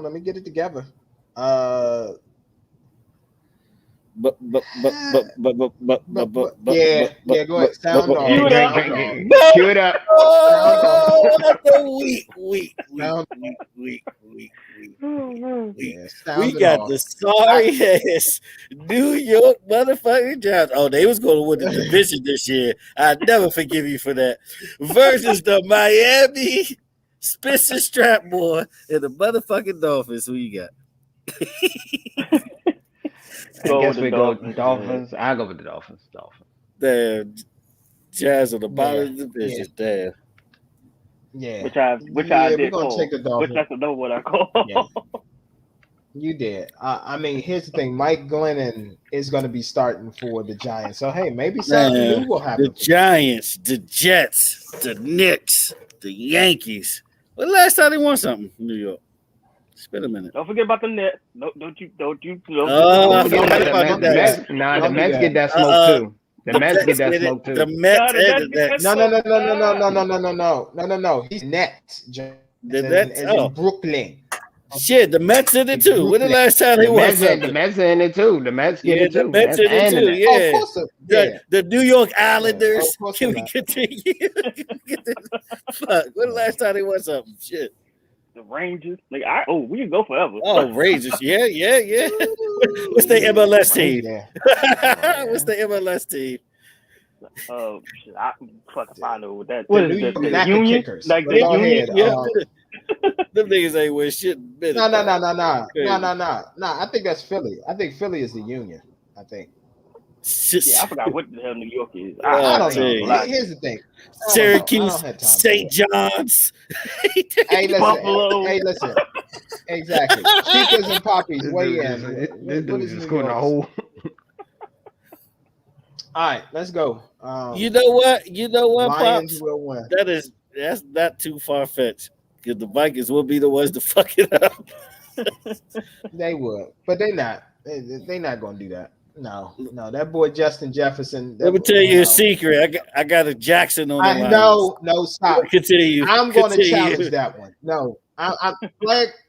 Let me get it together. But yeah, go ahead. Sound off. Cue it up. Oh, that's a weak. We got the sorry ass New York motherfucking Giants. Oh, they was going to win the division this year. I'd never forgive you for that. Versus the Miami Spencer Strapmore and the motherfucking Dolphins. Who you got? I guess we go Dolphins. I'll go with the Dolphins. Damn, Jazz on the bottom of the division. Damn. Yeah. Which I did call. Which that's another what I call. Yeah. You did. I mean, here's the thing. Mike Glennon is going to be starting for the Giants. So, hey, maybe something new will happen. The Giants, the Jets, the Knicks, the Yankees. When the last time they won something in New York? It's been a minute. Don't forget about the Nets. Don't you forget about the Mets. Nah, the Mets get that smoke too. The Mets get that smoke too. The Mets. No. He's Nets. The Nets. In Brooklyn. Shit, the Mets in it too. When the last time they won something? The Mets in it too. The Mets get it too. The Mets in it too. Yeah. The New York Islanders. Can we continue? Fuck. When the last time they won something? Shit. The Rangers. Like we can go forever. Oh, Rangers. Yeah. What's the MLS team? What's the MLS team? Oh shit! I fucking find out what that. What is it? The Union? Kickers. Like the Union? Them niggas ain't win shit. No. I think that's Philly. I think Philly is the Union. I think. Yeah, I forgot what the hell New York is. I don't know. Here's the thing. Syracuse, St. John's. Hey, listen. Buffalo. Hey, listen. Exactly. Chicas and Poppies. Weigh in. This dude is scoring a hole. All right, let's go. You know what, Lions Pops? will win. That's not too far fetched because the Vikings will be the ones to fuck it up. They would, but they're not. They're not going to do that. No. That boy Justin Jefferson. Let me tell you a secret. I got a Jackson on the line. No, stop. Continue. I'm going to challenge that one. No, I'm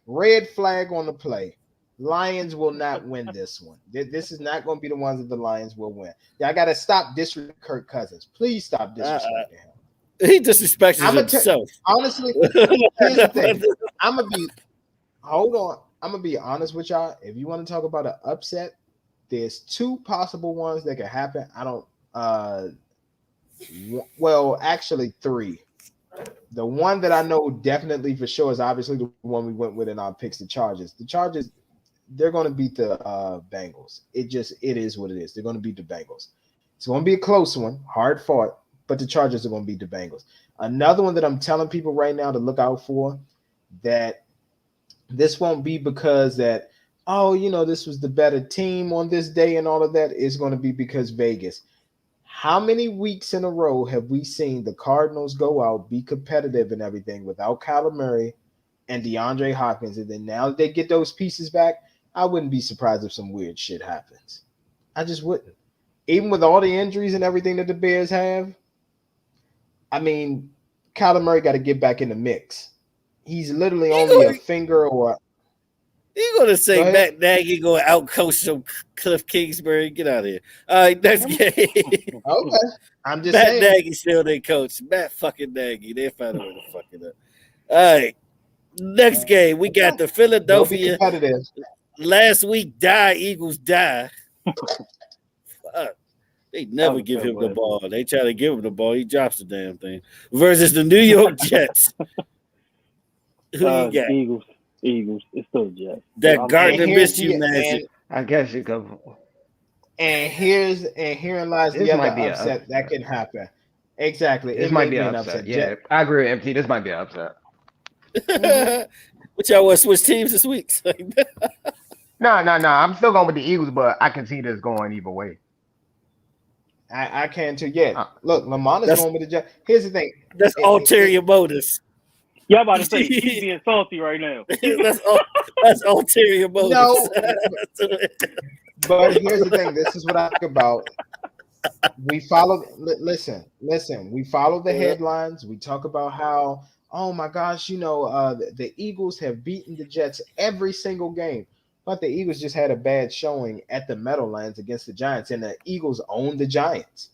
red flag on the play. Lions will not win this one. This is not going to be the ones that the Lions will win. I got to stop disrespecting Kirk Cousins. Please stop disrespecting him. He disrespects himself. Honestly, here's the thing. Hold on. I'm going to be honest with y'all. If you want to talk about an upset, there's 2 possible ones that could happen. I don't actually 3. The one that I know definitely for sure is obviously the one we went with in our picks, the Chargers. The Chargers, they're going to beat the Bengals. It is what it is. They're going to beat the Bengals. It's going to be a close one, hard fought, but the Chargers are going to beat the Bengals. Another one that I'm telling people right now to look out for, that this won't be because that, oh, you know, this was the better team on this day and all of that. Is going to be because Vegas. How many weeks in a row have we seen the Cardinals go out, be competitive and everything without Kyler Murray and DeAndre Hopkins? And then now that they get those pieces back, I wouldn't be surprised if some weird shit happens. I just wouldn't. Even with all the injuries and everything that the Bears have, I mean, Kyler Murray got to get back in the mix. He's literally only a finger or. You gonna say Matt Nagy going to outcoach some Cliff Kingsbury? Get out of here. All right, next game. Okay, I'm just Matt saying. Nagy still their coach. Matt fucking Nagy. They found a way to fuck it up. All right, next game we got the Philadelphia. Last week, Eagles die. Fuck. They never give him the ball. They try to give him the ball. He drops the damn thing. Versus the New York Jets. Who you got? Eagles. It's still Jets. That Gardner missed you magic. I guess you go. And herein lies the other upset that can happen. Exactly. This might be an upset. Yeah, I agree with MT. This might be an upset. Which y'all want to switch teams this week? No. I'm still going with the Eagles, but I can see this going either way. I can too. Yeah. Look, Lamont is going with the Jets. Here's the thing. That's ulterior motives. Y'all about to say he's being salty right now. that's ulterior motives. No. But here's the thing. This is what I think about. We follow. Listen. We follow the headlines. We talk about how, oh my gosh, you know, the Eagles have beaten the Jets every single game, but the Eagles just had a bad showing at the Meadowlands against the Giants, and the Eagles own the Giants.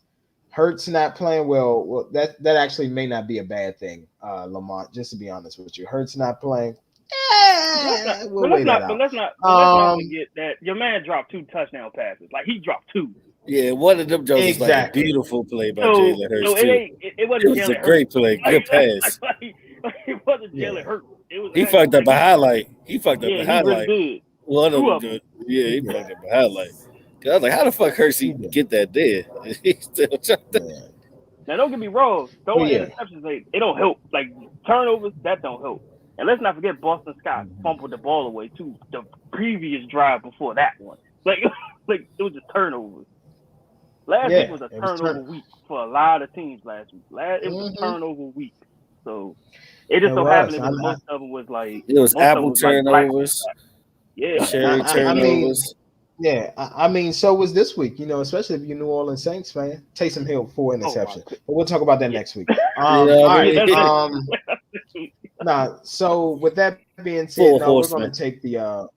Hurts not playing well. Well, that actually may not be a bad thing, Lamont. Just to be honest with you, Hurts not playing. Let's not forget that your man dropped 2 touchdown passes. Like he dropped 2. Yeah, one of them jokes was like a beautiful play by Jalen Hurts too. It was a great play, good pass. It wasn't Jalen Hurts. He fucked up a highlight. He fucked up a highlight. Really one of them. Yeah, he fucked up a highlight. I was like, how the fuck Hershey get that there? Now, don't get me wrong. Throwing interceptions, it don't help. Like, turnovers, that don't help. And let's not forget Boston Scott fumbled the ball away, too, the previous drive before that one. Like it was just turnovers. Last week was a turnover week for a lot of teams last week. It was a turnover week. So, it just so happened that most of them was like... It was apple turnovers. Cherry turnovers. I mean, so was this week, you know, especially if you're New Orleans Saints fan. Taysom Hill 4 interceptions. But we'll talk about that next week. All right. So with that being said, we're going to take the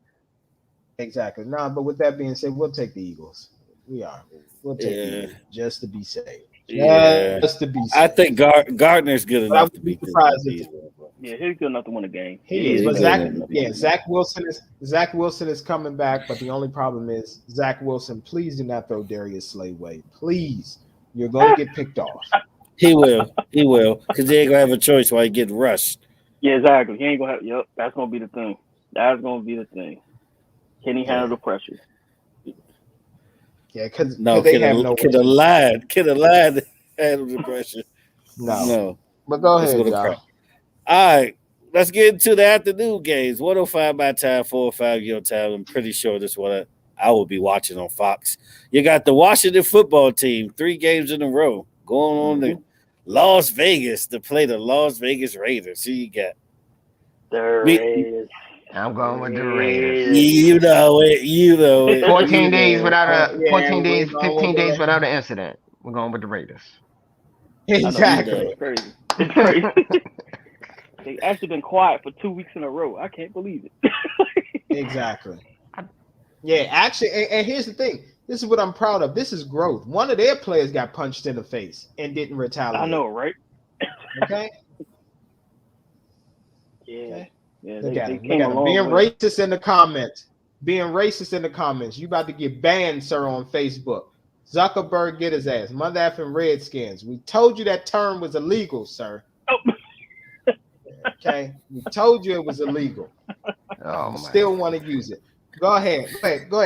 exactly. But with that being said, we'll take the Eagles. We are. We'll take the Eagles just to be safe. Just to be safe. I think Gardner's good enough to be surprised. Yeah, he's good enough to win a game. He is. But Zach Wilson is coming back, but the only problem is Zach Wilson, please do not throw Darius Slay away. Please. You're going to get picked off. He will. Because he ain't going to have a choice while he get rushed. Yeah, exactly. He ain't going to have – that's going to be the thing. That's going to be the thing. Can he handle the pressure? Yeah, because they have no – Can the line handle the pressure? No. But go ahead, y'all. All right, let's get into the afternoon games. 1:05 my time, 4:05 your time. I'm pretty sure this is what I will be watching on Fox. You got the Washington football team, 3 games in a row, going on to Las Vegas to play the Las Vegas Raiders. Who you got? The Raiders. I'm going with the Raiders. You know it. 14 days without 15 days without an incident. We're going with the Raiders. Exactly. It's crazy. They've actually been quiet for 2 weeks in a row. I can't believe it. Exactly. Yeah, actually, and here's the thing. This is what I'm proud of. This is growth. One of their players got punched in the face and didn't retaliate. I know, right? Okay? Yeah. Okay. Yeah, Look at him. Being racist in the comments. You about to get banned, sir, on Facebook. Zuckerberg, get his ass. Mother effing Redskins. We told you that term was illegal, sir. Oh. Okay, we told you it was illegal. Still want to use it. Go ahead.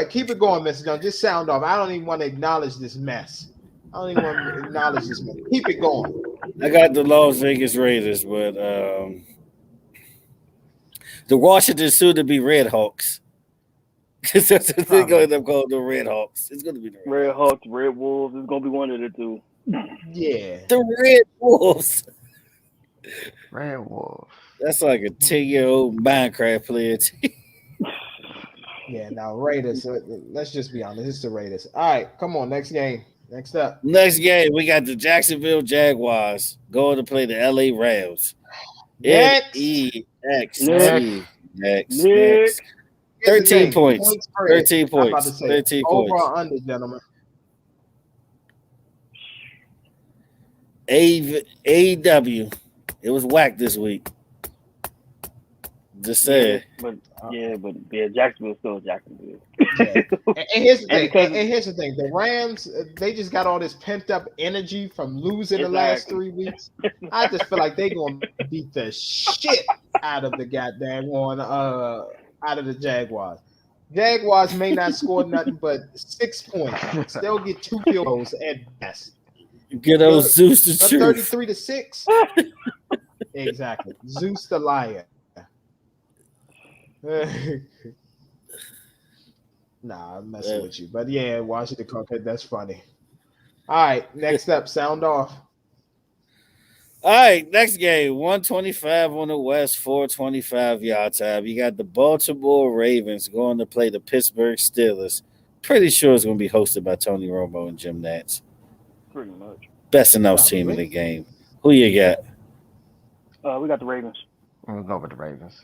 Keep it going, Mr. Jones. Just sound off. I don't even want to acknowledge this mess. I don't even want to acknowledge this man. Keep it going. I got the Las Vegas Raiders, but the Washington soon-to-be Red Hawks. Because that's what they're going to end up calling the Red Hawks. It's going to be the Red Hawks, Red Wolves. It's going to be one of the two. Yeah. The Red Wolves. Red Wolves. That's like a 10-year-old Minecraft player. Yeah, now Raiders. Let's just be honest. It's the Raiders. All right, come on. Next game. Next up. Next game, we got the Jacksonville Jaguars going to play the LA Rams. Next. Next. 13 points. 13 points. I'm about to say 13 over points. or under, gentlemen. AEW. It was whack this week. Just saying. But Jacksonville's still Jacksonville. Yeah. And here's the thing. The Rams, they just got all this pent up energy from losing the last 3 weeks. I just feel like they're gonna beat the shit out of the goddamn one out of the Jaguars. Jaguars may not score nothing but 6 points. They'll get 2 field goals at best. Get those Zeus the truth. 33-6. Exactly. Zeus the liar. Nah, I'm messing with you. But yeah, Washington Cockhead, that's funny. All right, next up, sound off. All right, next game, 125 on the West, 425 y'all time. You got the Baltimore Ravens going to play the Pittsburgh Steelers. Pretty sure it's going to be hosted by Tony Romo and Jim Nantz. Pretty much. Best announced team in the game. Who you got? We got the Ravens. We'll go with the Ravens.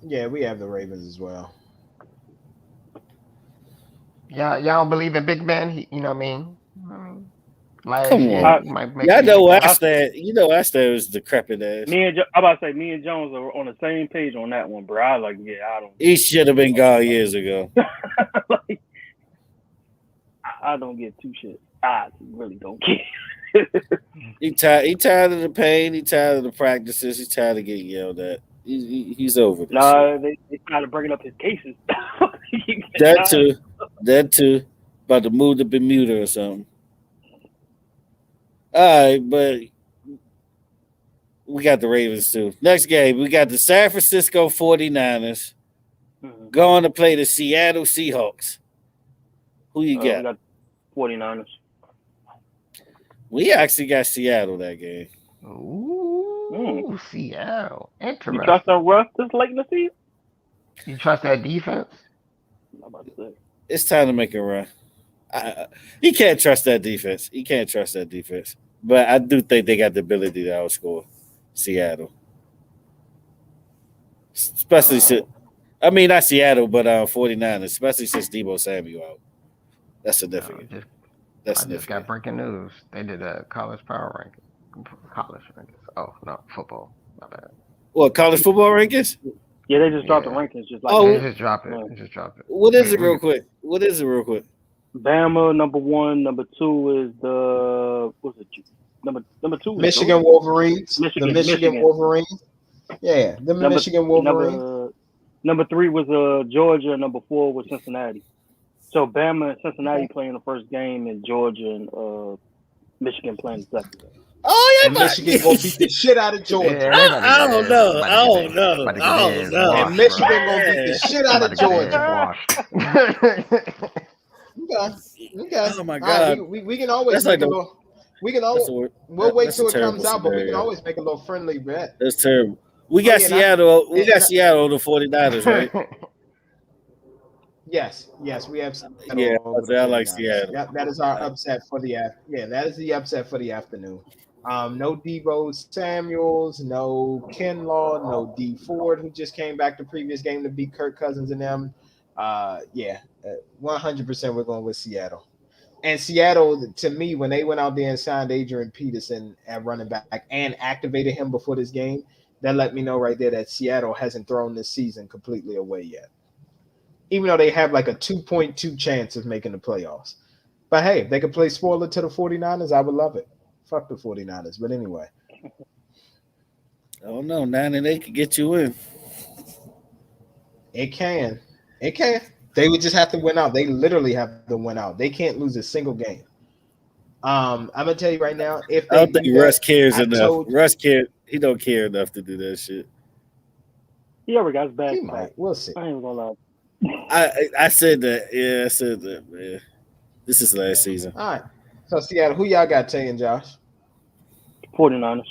Yeah, we have the Ravens as well. Y'all don't believe in Big Ben? You know what I mean? Come on. Y'all know I stand. You know I stand was decrepit ass. I'm about to say, me and Jones are on the same page on that one, bro. I don't. He should have been gone years ago. I don't get two shit. I really don't care. He tired of the pain. He tired of the practices. He tired of getting yelled at. He's over this. Nah, they kind of bringing up his cases. That too. About to move to Bermuda or something. All right, but we got the Ravens too. Next game, we got the San Francisco 49ers going to play the Seattle Seahawks. Who you got? We got 49ers. We actually got Seattle that game. Ooh, Seattle. Interesting. You trust that Russ this late in the season? You trust that defense? I'm about to say. It's time to make a run. He can't trust that defense. But I do think they got the ability to outscore Seattle. Especially since, not Seattle, but 49ers, especially since Deebo Samuel out. That's significant. I just got breaking news. They did a college power ranking. College rankings. Oh, no, football. My bad. What, college football rankings? Yeah, they just dropped the rankings. They just dropped it. What is it real quick? Bama, number 1. Number 2 is number 2 is Michigan Wolverines. Michigan Wolverines. Yeah, the Michigan Wolverines. Number 3 was Georgia. Number 4 was Cincinnati. So Bama and Cincinnati playing the first game, and Georgia and Michigan playing the second game. Oh yeah, and Michigan gonna beat the shit out of Georgia. Yeah, I don't know. And Michigan gonna beat the shit out of Georgia. Okay. Oh my god. Right, we can always make a little. We'll wait till it comes out, but we can always make a little friendly bet. That's terrible. We got Seattle. We got Seattle on the 49ers, right? Yes, we have Seattle. Yeah, I like Seattle. That is our upset for the that is the upset for the afternoon. No Deebo Samuels, no Kinlaw, no D Ford, who just came back the previous game to beat Kirk Cousins and them. 100% we're going with Seattle. And Seattle, to me, when they went out there and signed Adrian Peterson at running back and activated him before this game, that let me know right there that Seattle hasn't thrown this season completely away yet. Even though they have like a 2.2 chance of making the playoffs. But hey, if they could play spoiler to the 49ers, I would love it. Fuck the 49ers. But anyway. I don't know. 9-8 could get you in. It can. They would just have to win out. They literally have to win out. They can't lose a single game. I'm gonna tell you right now, if I they don't do think Russ that, cares I enough. told Russ care. He don't care enough to do that shit. He already got his he bag might. back. We'll see. I ain't gonna lie. I said that. Yeah, I said that, man. This is last season. All right. So Seattle, who y'all got taking, Josh? 49ers.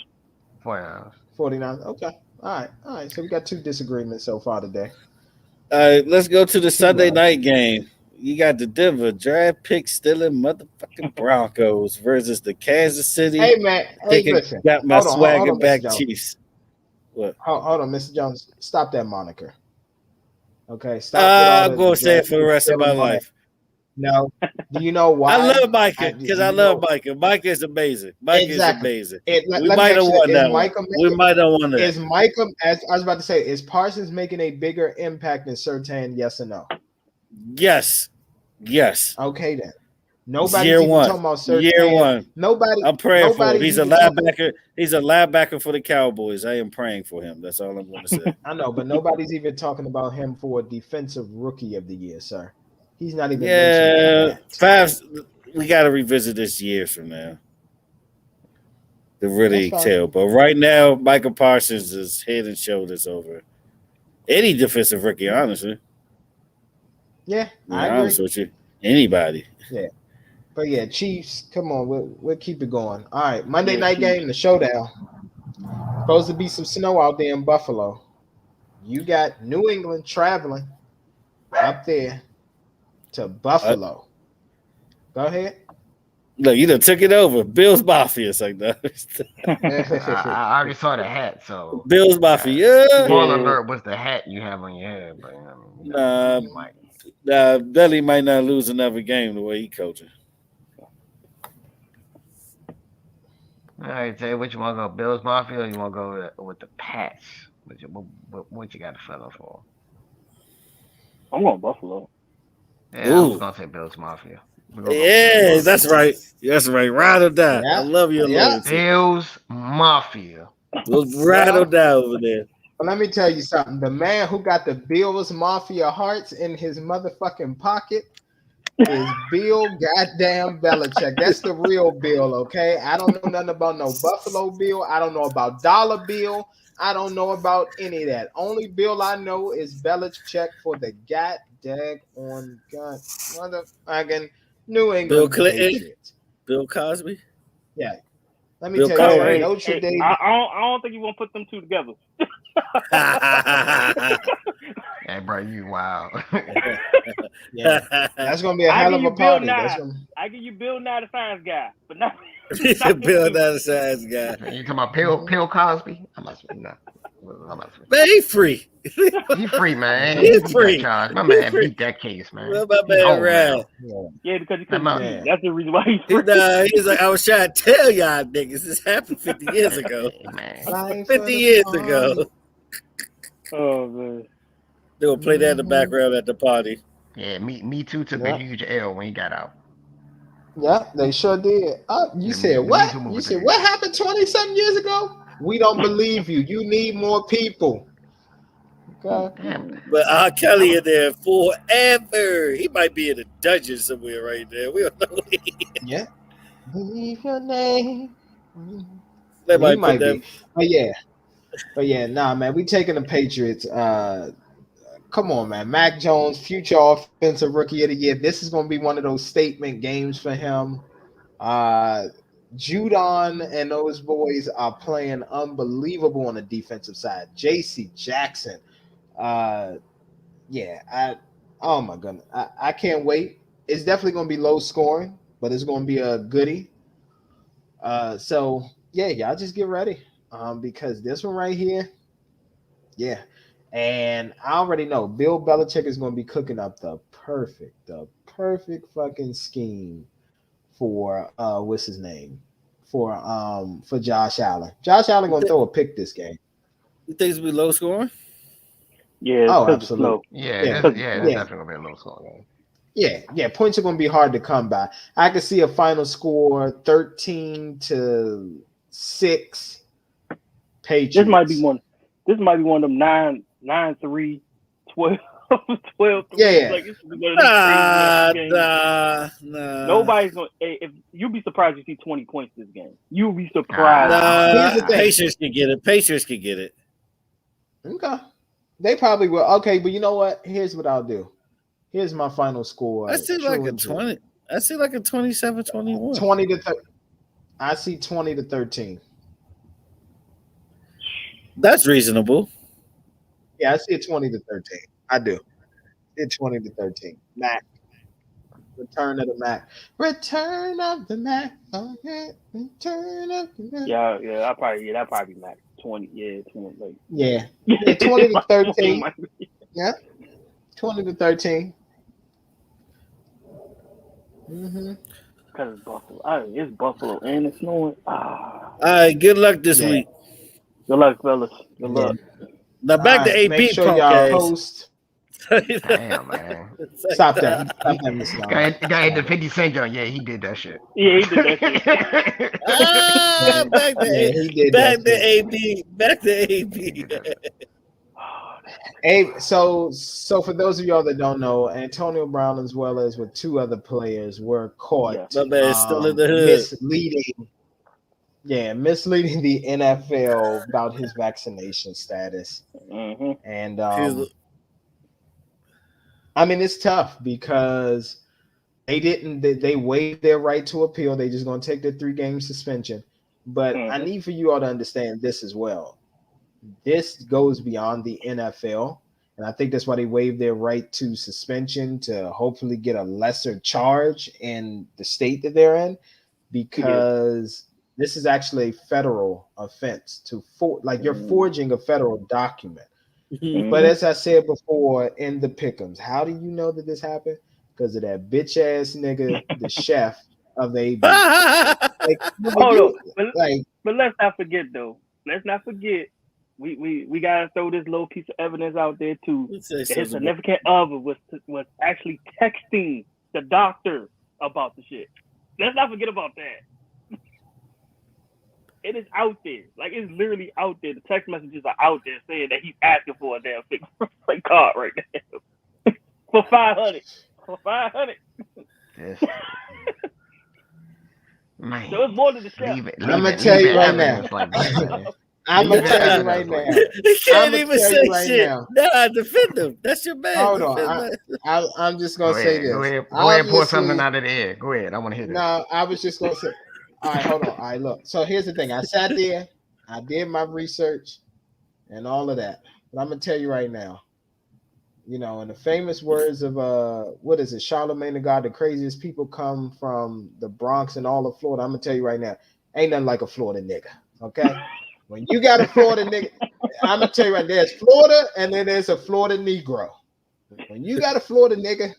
49. Okay. All right. So we got 2 disagreements so far today. Let's go to the Sunday night game. You got the Denver draft pick stealing motherfucking Broncos versus the Kansas City. Hey man, hey listen. Got my Hold swagger on, back, Mr. Jones. Chiefs. What? Hold on, Mr. Jones. Stop that moniker. Okay, stop with all I'm gonna the say it draft for the rest of my all that. life. No. Do you know why? I love Micah because I love know? Micah. Micah is amazing. Micah Exactly. is amazing. Let We me might ask have you, won is that one. Micah We might have won that. Is Micah, as I was about to say, is Parsons making a bigger impact than Surtain? Yes or no? Yes. Okay then. Nobody's Year even one. talking about Surtain. Year one. Nobody. I'm praying for him. Nobody's He's a even talking. linebacker. He's a linebacker for the Cowboys. I am praying for him. That's all I'm going to say. I know, but nobody's even talking about him for a defensive rookie of the year, sir. He's not even mentioned for that. 5. We got to revisit this years from now to really tell. But right now, Michael Parsons is head and shoulders over any defensive rookie, honestly. Yeah, I agree. Honest with you, anybody. Yeah, but yeah, Chiefs. Come on, we'll keep it going. All right, Monday night game, the showdown. Supposed to be some snow out there in Buffalo. You got New England traveling up there to Buffalo. Go ahead. Look, you done took it over. Bills Mafia, like that. I already saw the hat, so Bills Mafia. Spoiler alert was the hat you have on your head, but Belly might not lose another game the way he coaching. All right, Jay, what you want to go, Bills Mafia, or you want to go with the Pats? What you got to settle for? I'm going Buffalo. Yeah, I was gonna say Bills Mafia. Yeah, that's right. That's right. Ride or die. Yeah. I love your loyalty. Bills Mafia. Ride or die over there. Well, let me tell you something. The man who got the Bills Mafia hearts in his motherfucking pocket is Bill goddamn Belichick. That's the real Bill, okay? I don't know nothing about no Buffalo Bill. I don't know about Dollar Bill. I don't know about any of that. Only Bill I know is Belichick for the goddamn on gun motherfucking New England Patriots. Bill Cosby? Yeah. Let me tell you, Notre Dame. I don't think you want to put them two together. Hey, bro, you wow. Yeah, that's gonna be a hell of a party. I give you Bill Nye the Science Guy, but not Bill Nye the Science Guy. You talking about Bill Cosby? I'm not man, he free. He free, man. He's free. My man beat that case, man. My man around. Yeah, because he couldn't see. That's the reason why he's free. He's like, I was trying to tell y'all niggas this happened 50 years ago. Man. 50 years ago. Oh man. They gonna play that in the background at the party. Yeah, Me Too took a huge L when he got out. Yeah, they sure did. You said what? You said what happened 20-something years ago? We don't believe you. You need more people. Okay. Damn. But R. Kelly in there forever. He might be in a dungeon somewhere right there. We don't know. Yeah. Believe your name. They might be. But yeah, nah, man. We taking the Patriots. Come on, man. Mac Jones, future offensive rookie of the year. This is going to be one of those statement games for him. Judon and those boys are playing unbelievable on the defensive side. J.C. Jackson. Oh my goodness. I can't wait. It's definitely going to be low scoring, but it's going to be a goodie. So, yeah, y'all just get ready because this one right here, yeah. And I already know Bill Belichick is going to be cooking up the perfect fucking scheme for what's his name? For Josh Allen. Josh Allen going to throw a pick this game. You think it's going to be low scoring? Yeah. Oh, absolutely. It's definitely going to be a low scoring game. Yeah. Points are going to be hard to come by. I could see a final score 13-6 Patriots. This might be one of them 9-3, 12. 12-3. Yeah. Like this is one of those crazy games. Nah. Nobody's gonna. If you'd be surprised you see 20 points this game. You'll be surprised. Here's the thing. Pacers can get it. Pacers can get it. Okay. They probably will. Okay, but you know what? Here's what I'll do. Here's my final score. I see like a 20. I see like a 27-21. 20 to 30. I see 20 to 13. That's reasonable. Yeah, I see it 20 to 13. I do. It's 20 to 13. Mac. Return of the Mac. Return of the Mac. Okay. Return of the Mac. Yeah. That probably be Mac. 20. Yeah, 20. Like. Yeah. 20 to 13. Yeah. 20 to 13. Mm-hmm. Because it's Buffalo. It's Buffalo and it's snowing. All right. Good luck this week. Good luck, fellas. Good luck. Now back to AB. Make sure y'all post. Damn, man. Stop that. Guy had the 50 Cent joint. Yeah, he did that shit. Yeah, he did that shit. Back to AB. Back to AB. So for those of y'all that don't know, Antonio Brown, as well as with two other players, were caught still in the hood. misleading the NFL about his vaccination status. Mm-hmm. And I mean, it's tough because they waived their right to appeal. They just going to take the 3-game suspension. But I need for you all to understand this as well. This goes beyond the NFL, and I think that's why they waived their right to suspension to hopefully get a lesser charge in the state that they're in, because this is actually a federal offense you're forging a federal document. Mm-hmm. But as I said before in the pick'ems, how do you know that this happened? Because of that bitch ass nigga, the chef of the AB. But let's not forget though. Let's not forget. We gotta throw this little piece of evidence out there too. That his significant other was actually texting the doctor about the shit. Let's not forget about that. It is out there. Like, it's literally out there. The text messages are out there saying that he's asking for a damn fake card right now. For 500. For 500. Man. So it's more than the chef. I'm going to tell you right now. I'm going to tell you right now. He can't even say shit. Nah, defend him. That's your man. Hold on. I'm just going to say this. Go ahead and pour something out of the air. Go ahead. I want to hear this. No, I was just going to say. All right, hold on. All right, look. So here's the thing. I sat there. I did my research and all of that. But I'm going to tell you right now. You know, in the famous words of what is it, Charlemagne the God, the craziest people come from the Bronx and all of Florida. I'm gonna tell you right now, ain't nothing like a Florida nigga. Okay, when you got a Florida nigga, I'm gonna tell you right, there's Florida and then there's a Florida Negro. When you got a Florida nigga,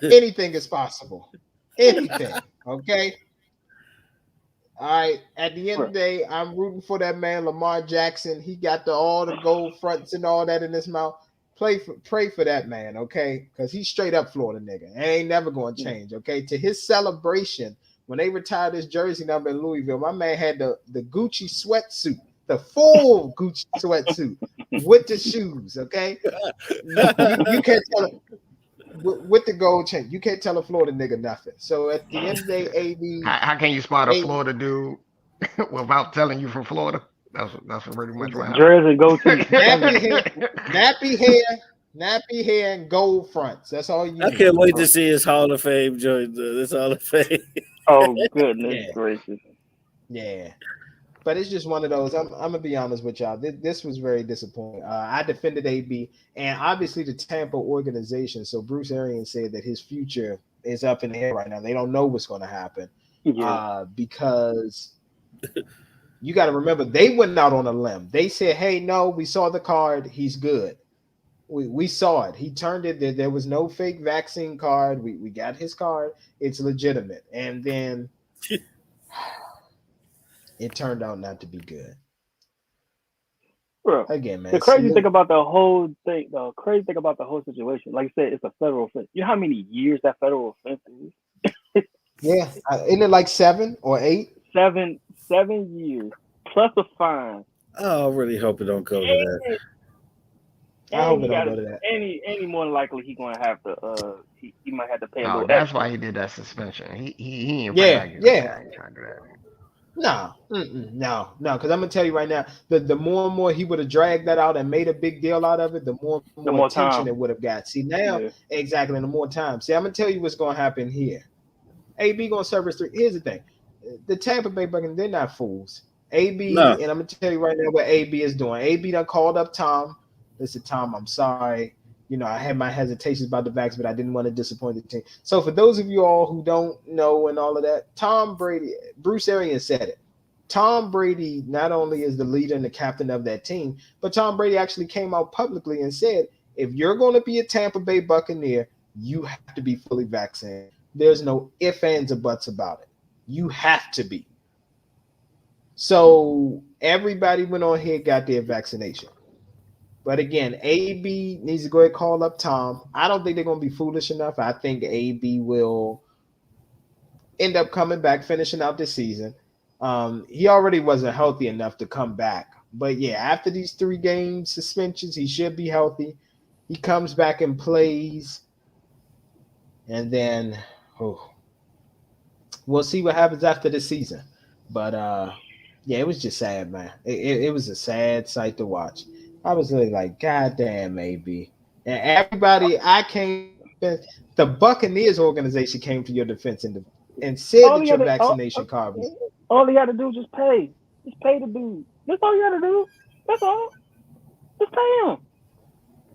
anything is possible. Anything. Okay. All right. At the end of the day, I'm rooting for that man, Lamar Jackson. He got all the gold fronts and all that in his mouth. Pray for that man, okay? Because he's straight up Florida nigga. And ain't never going to change, okay? To his celebration, when they retired his jersey number in Louisville, my man had the Gucci sweatsuit, the full Gucci sweatsuit with the shoes, okay? You can't tell him, with the gold chain, you can't tell a Florida nigga nothing. So at the end of the day, AB... How can you spot a Florida dude without telling you from Florida? That's pretty much what happened. Jersey go to nappy hair, and gold fronts. That's all you. I can't wait to see his Hall of Fame joint. This Hall of Fame. Oh goodness gracious! Yeah, but it's just one of those. I'm gonna be honest with y'all. This was very disappointing. I defended AB, and obviously the Tampa organization. So Bruce Arians said that his future is up in the air right now. They don't know what's going to happen because. You got to remember, they went out on a limb. They said, hey, no, we saw the card. He's good. We saw it. He turned it. There was no fake vaccine card. We got his card. It's legitimate. And then it turned out not to be good. Bro, again, man. The crazy thing about the whole situation, like I said, it's a federal offense. You know how many years that federal offense is? Yeah. Isn't it like 7 or 8? 7 years plus a fine. I really hope it don't go to that. I hope it don't go to that. Any more than likely he gonna have to he might have to pay a little that's extra. why he did that suspension. He ain't Yeah, afraid to get yeah. back. He trying to do that. No, because I'm gonna tell you right now, the more and more he would have dragged that out and made a big deal out of it, the more attention time it would have got. See now, exactly, and the more time. See, I'm gonna tell you what's gonna happen here. AB gonna service 3. Here's the thing: the Tampa Bay Buccaneers, they're not fools. AB, No. and I'm gonna tell you right now what AB is doing. AB done called up Tom. Listen, Tom, I'm sorry. You know, I had my hesitations about the vax, but I didn't want to disappoint the team. So for those of you all who don't know and all of that, Tom Brady, Bruce Arians said it. Tom Brady not only is the leader and the captain of that team, but Tom Brady actually came out publicly and said, if you're going to be a Tampa Bay Buccaneer, you have to be fully vaccinated. There's no ifs, ands, or buts about it. You have to be. So everybody went on here, got their vaccination. But again, AB needs to go ahead and call up Tom. I don't think they're going to be foolish enough. I think AB will end up coming back, finishing out this season. He already wasn't healthy enough to come back. But yeah, after these 3 game suspensions, he should be healthy. He comes back and plays. And then we'll see what happens after the season. But yeah, it was just sad, man. It was a sad sight to watch. I was really like, God damn, AB. And everybody, the Buccaneers organization came to your defense and said that your vaccination card was. All he had to do was just pay. Just pay the dude. That's all you had to do. That's all. Just pay him.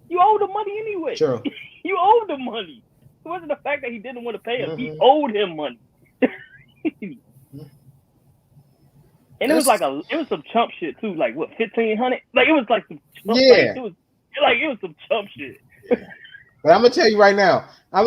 You owe the money anyway. True. You owe the money. It wasn't the fact that he didn't want to pay him. Mm-hmm. He owed him money. And it was some chump shit too. Like what, 1,500? Like it was like some chump, yeah. It was some chump shit. But I'm gonna tell you right now. My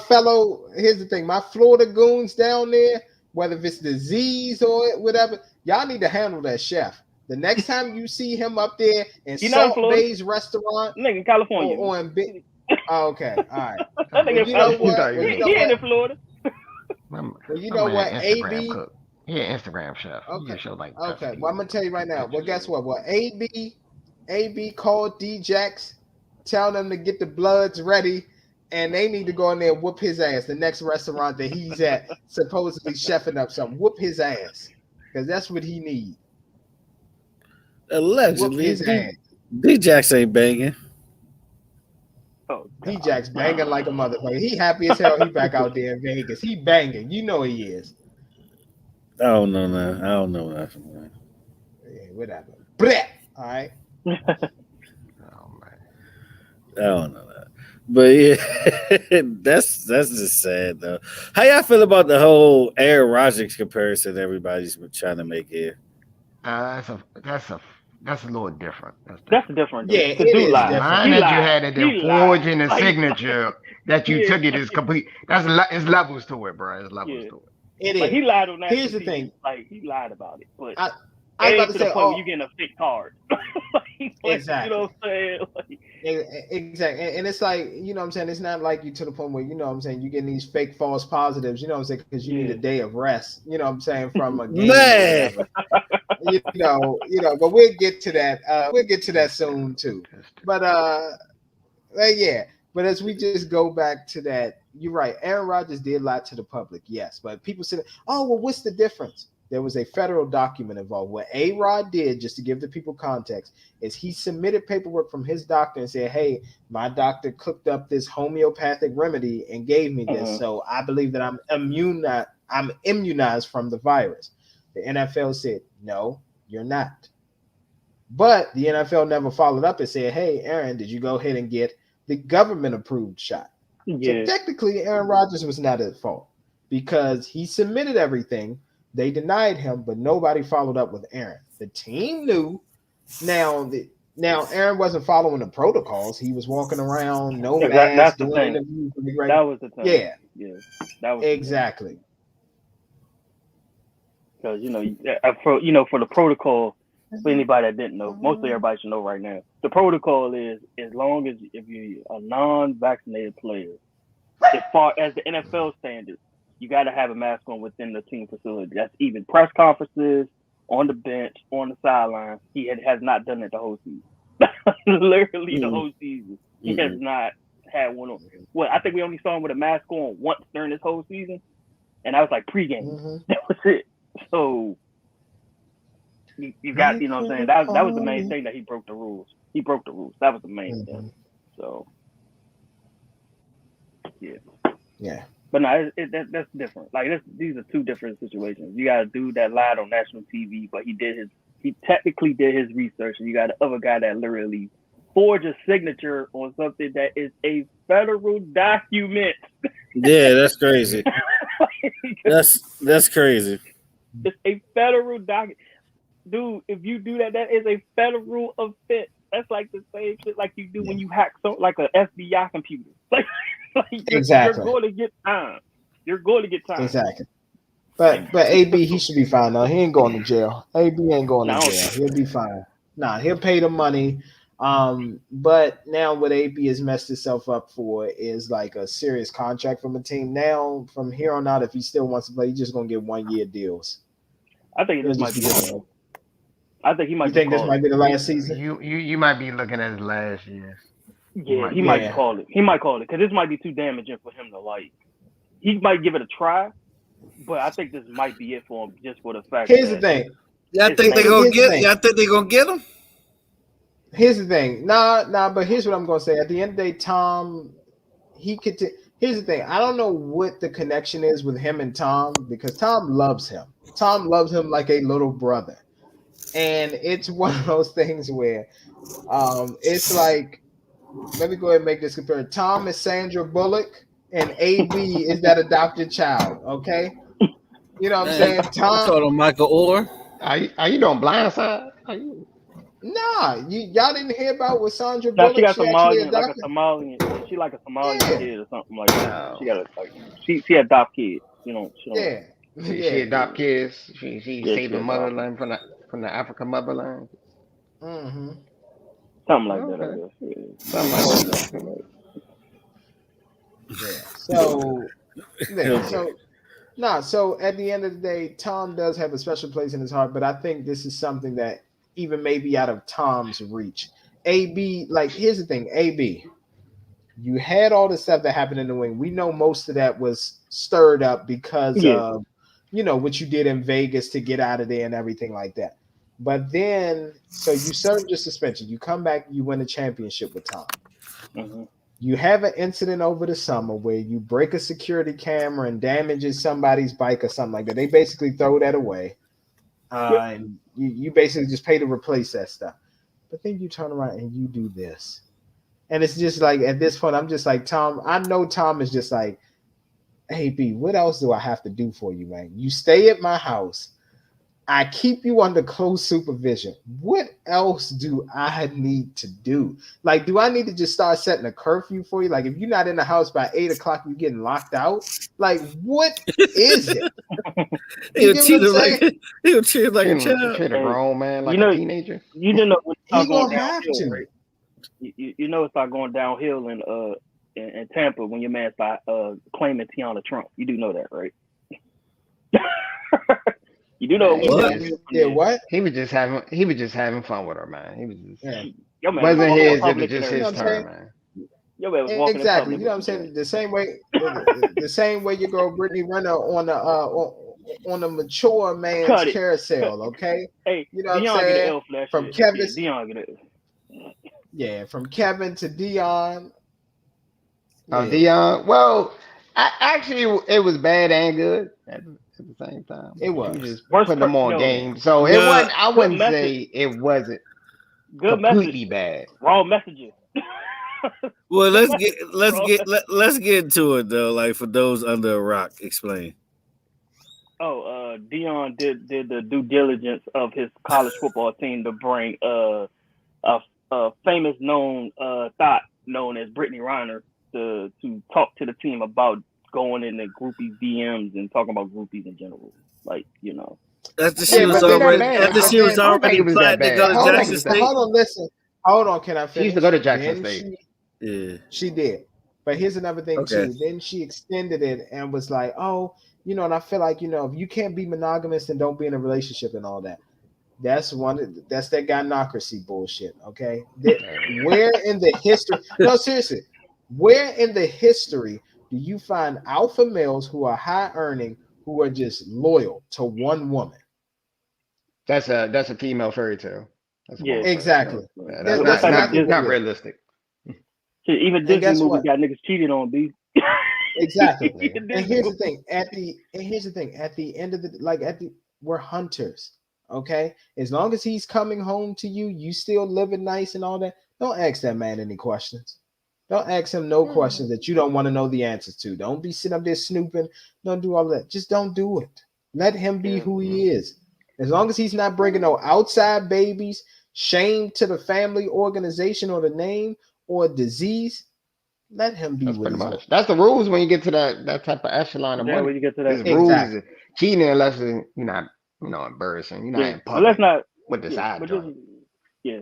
fellow. Here's the thing. My Florida goons down there, whether it's disease or whatever, y'all need to handle that chef. The next time you see him up there in Salt Bay's restaurant, nigga in California, or in Big. Oh, okay, all right. Well, you know what? He ain't in Florida. Well, you know what? AB. Cook. He an Instagram chef. Okay. Show like okay. Well, I'm gonna tell you right now. Well, guess what? Well, AB called D-Jax, tell them to get the bloods ready, and they need to go in there and whoop his ass. The next restaurant that he's at, supposedly chefing up something, whoop his ass, because that's what he needs. Allegedly, D-Jax ain't banging. Oh, D-Jax banging like a motherfucker. He happy as hell. He back out there in Vegas. He banging. You know he is. I don't know nothing, man. Yeah, whatever. Blech. All right. Oh man. I don't know that. But yeah, that's just sad though. How y'all feel about the whole Aaron Rodgers comparison everybody's been trying to make here? That's a little different. That's different. Yeah, it is different. Mine that you had at the forge and the signature that you took it is complete. It's levels to it, bro. It's levels to it. It is. Like he lied on that. Here's the thing. Like he lied about it, but I about to say, where you getting a fake card. Exactly. You know what I'm saying? Exactly. And it's like, you know what I'm saying? It's not like you to the point where, you know what I'm saying, you're getting these fake false positives, you know what I'm saying? Because you need a day of rest, you know what I'm saying, from a game. you know, but we'll get to that. We'll get to that soon too. But yeah. But as we just go back to that, you're right. Aaron Rodgers did lie to the public, yes. But people said, oh, well, what's the difference? There was a federal document involved. What A-Rod did, just to give the people context, is he submitted paperwork from his doctor and said, hey, my doctor cooked up this homeopathic remedy and gave me this. So I believe that I'm immunized from the virus. The NFL said, no, you're not. But the NFL never followed up and said, hey, Aaron, did you go ahead and get the government-approved shot? Yeah. So technically, Aaron Rodgers was not at fault because he submitted everything. They denied him, but nobody followed up with Aaron. The team knew. Now Aaron wasn't following the protocols. He was walking around, no mask, doing interviews. That was the thing. Yeah. That was exactly. Because for the protocol, for anybody that didn't know, mostly everybody should know right now. The protocol is as long as if you're a non-vaccinated player, as far as the NFL standards, you got to have a mask on within the team facility. That's even press conferences, on the bench, on the sideline. He has not done it the whole season. Literally the whole season. He has not had one on. Well, I think we only saw him with a mask on once during this whole season, and that was like pregame. Mm-hmm. That was it. So you got, you know what I'm saying? That was the main thing, that he broke the rules. He broke the rules. That was the main thing. So yeah. But no, that's different. Like these are two different situations. You got a dude that lied on national TV, but he technically did his research, and you got the other guy that literally forged a signature on something that is a federal document. Yeah, that's crazy. that's crazy. It's a federal document. Dude, if you do that, that is a federal offense. That's like the same shit like you do when you hack like an FBI computer. Like exactly. You're going to get time. You're going to get time. Exactly. But AB, he should be fine though. He ain't going to jail. AB ain't going to jail. He'll be fine. Nah, he'll pay the money. But now what AB has messed himself up for is like a serious contract from a team. Now, from here on out, if he still wants to play, he's just gonna get 1 year deals. I think this might be. I think he might. You think this might be the last season? You might be looking at his last year. Yeah, he might call it. He might call it because this might be too damaging for him to like. He might give it a try, but I think this might be it for him just for the fact. Here's the thing. Y'all think they're gonna get him? Here's the thing. Nah. But here's what I'm gonna say. At the end of the day, Tom, he could. Here's the thing. I don't know what the connection is with him and Tom because Tom loves him. Tom loves him like a little brother, and it's one of those things where, it's like. Let me go ahead and make this compare. Tom is Sandra Bullock, and AB is that adopted child. Okay, you know what I'm saying? Tom. Call him Michael Orr. Are you doing Blindside? Nah, y'all didn't hear about what Sandra Bullock. She got Somalian, like a Somalian. She like a Somalian kid or something like that. She got she adopt kids. You know. She adopt kids. She saved the motherland from the African motherland. Mm-hmm. Something like that, I guess. Yeah. Something like that. Yeah. So at the end of the day, Tom does have a special place in his heart, but I think this is something that even maybe out of Tom's reach. AB, like here's the thing, AB, you had all the stuff that happened in the wing. We know most of that was stirred up because of what you did in Vegas to get out of there and everything like that. But then, so you served your suspension. You come back, you win a championship with Tom. Mm-hmm. You have an incident over the summer where you break a security camera and damages somebody's bike or something like that. They basically throw that away. And you basically just pay to replace that stuff. But then you turn around and you do this. And it's just like, at this point, I'm just like, Tom, I know Tom is just like, hey, B, what else do I have to do for you, man? You stay at my house. I keep you under close supervision. What else do I need to do? Like, do I need to just start setting a curfew for you? Like, if you're not in the house by 8 o'clock, you're getting locked out. Like, what is it? He'll treat him like a child. Treat a grown man like a teenager. You know when he's gonna have to. Right? You know, it's not going downhill in Tampa when your man start claiming Tiana Trump. You do know that, right? You do know what? He was just having fun with her, man. He was just wasn't his. It was just his turn, man. Your man was walking exactly. You know what I'm saying? The same way you go Brittany Renner on a mature man's carousel. Okay. Hey, you know what I'm saying? From Kevin. Yeah, from Kevin to Dion. Dion. Well, actually, it was bad and good at the same time. It was just putting them on game. So it wasn't. I wouldn't say it wasn't good completely bad. Wrong messages. Well, let's get into it though. Like for those under a rock, explain. Dion did the due diligence of his college football team to bring a famous thought known as Brittany Reiner to talk to the team about going into groupies DMs and talking about groupies in general. Like, you know. After she was already planning to go to Jackson State. Hold on, can I finish? She used to go to Jackson State. She did. But here's another thing too. Then she extended it and was like, and I feel like, if you can't be monogamous, then don't be in a relationship and all that. That's that gynocracy bullshit. Okay, where in the history? No, seriously, where in the history do you find alpha males who are high earning who are just loyal to one woman? That's a female fairy tale. That's a woman fairy Exactly. tale. Yeah, That's What type of exactly Disney? not realistic. Shit, even and Disney guess movies what? got niggas cheated on, B. Exactly. Yeah. And here's the thing. At the end of the we're hunters. Okay. As long as he's coming home to you, you still living nice and all that. Don't ask that man any questions. Don't ask him no questions that you don't want to know the answers to. Don't be sitting up there snooping. Don't do all that. Just don't do it. Let him be who he is. As long as he's not bringing no outside babies, shame to the family organization or the name or disease, let him be That's what pretty he's much. That's the rules when you get to that type of echelon of Yeah, money. when you get to that. His rules exactly. is cheating unless you're not, embarrassing. You're not Yeah, in but let's public not. with the Yeah, side but just joint.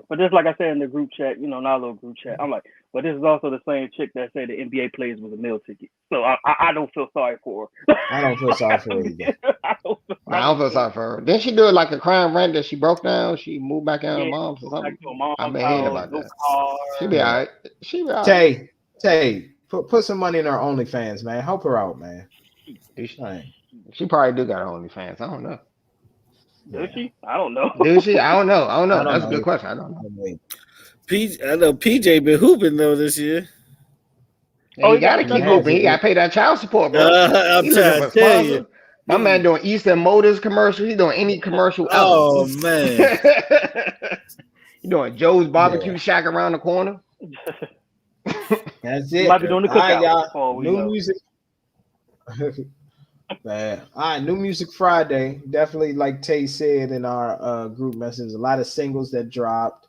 but just like I said in the group chat, not a little group chat. I'm like, but this is also the same chick that said the NBA players was a meal ticket. So I don't feel sorry for her. I don't feel sorry for her either. I don't feel Nah, I don't feel sorry for her. Didn't she do it like a crime rant that she broke down? She moved back in her Yeah, mom's or go back something. to a I've mom's been hearing house, about no that. car. She be Yeah. alright. She be alright. Tay, put some money in her OnlyFans, man. Help her out, man. Right. She probably do got OnlyFans. I don't know. Does Yeah. she? I don't know. Do she? I don't know. I don't That's a know. good question. I don't know. I know PJ been hooping though this year. Yeah, Oh, he he got got to picked back keep up. hooping. He got Imagine. to pay that child support, bro. I'm He looking trying for to tell you. sponsors. My man doing Eastern Motors commercial. He doing any commercial ever. Oh man. He doing Joe's Yeah. Barbecue Shack around the corner. That's He it. might be doing the All right, cookout. y'all. For all we New know. music. Man. All right, New Music Friday. Definitely, like Tay said in our group message, a lot of singles that dropped.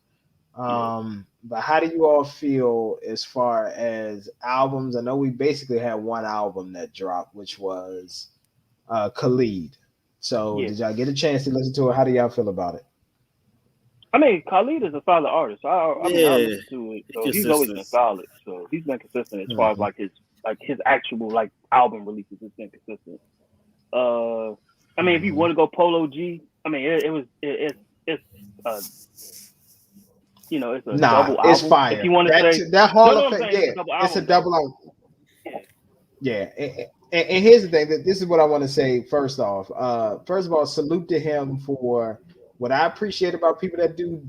But how do you all feel as far as albums? I know we basically had one album that dropped, which was Khalid. So Yeah. did y'all get a chance to listen to it? How do y'all feel about it? I mean, Khalid is a solid artist. I mean, I Yeah. listen to it. So he's always Consistent. been solid. So he's been consistent as far as Mhm. his actual album releases. Has been consistent. I mean, if you want to go Polo G, I mean, it's uh it's a Nah, double it's album. If fire. you want to say That no, Hall no, of I'm Fame, saying it's yeah, a double it's a album though. double album. Yeah, and here's the thing. That this is what I want to say. First off, first of all, salute to him for what I appreciate about people that do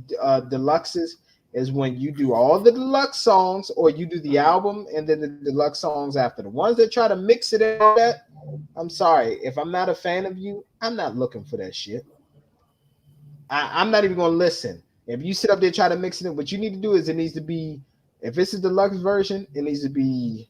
deluxes is when you do all the deluxe songs or you do the album and then the deluxe songs after. The ones that try to mix it and all that, I'm sorry. If I'm not a fan of you, I'm not looking for that shit. I'm not even gonna listen. If you sit up there try to mix it in, what you need to do is it needs to be if it's a deluxe version, it needs to be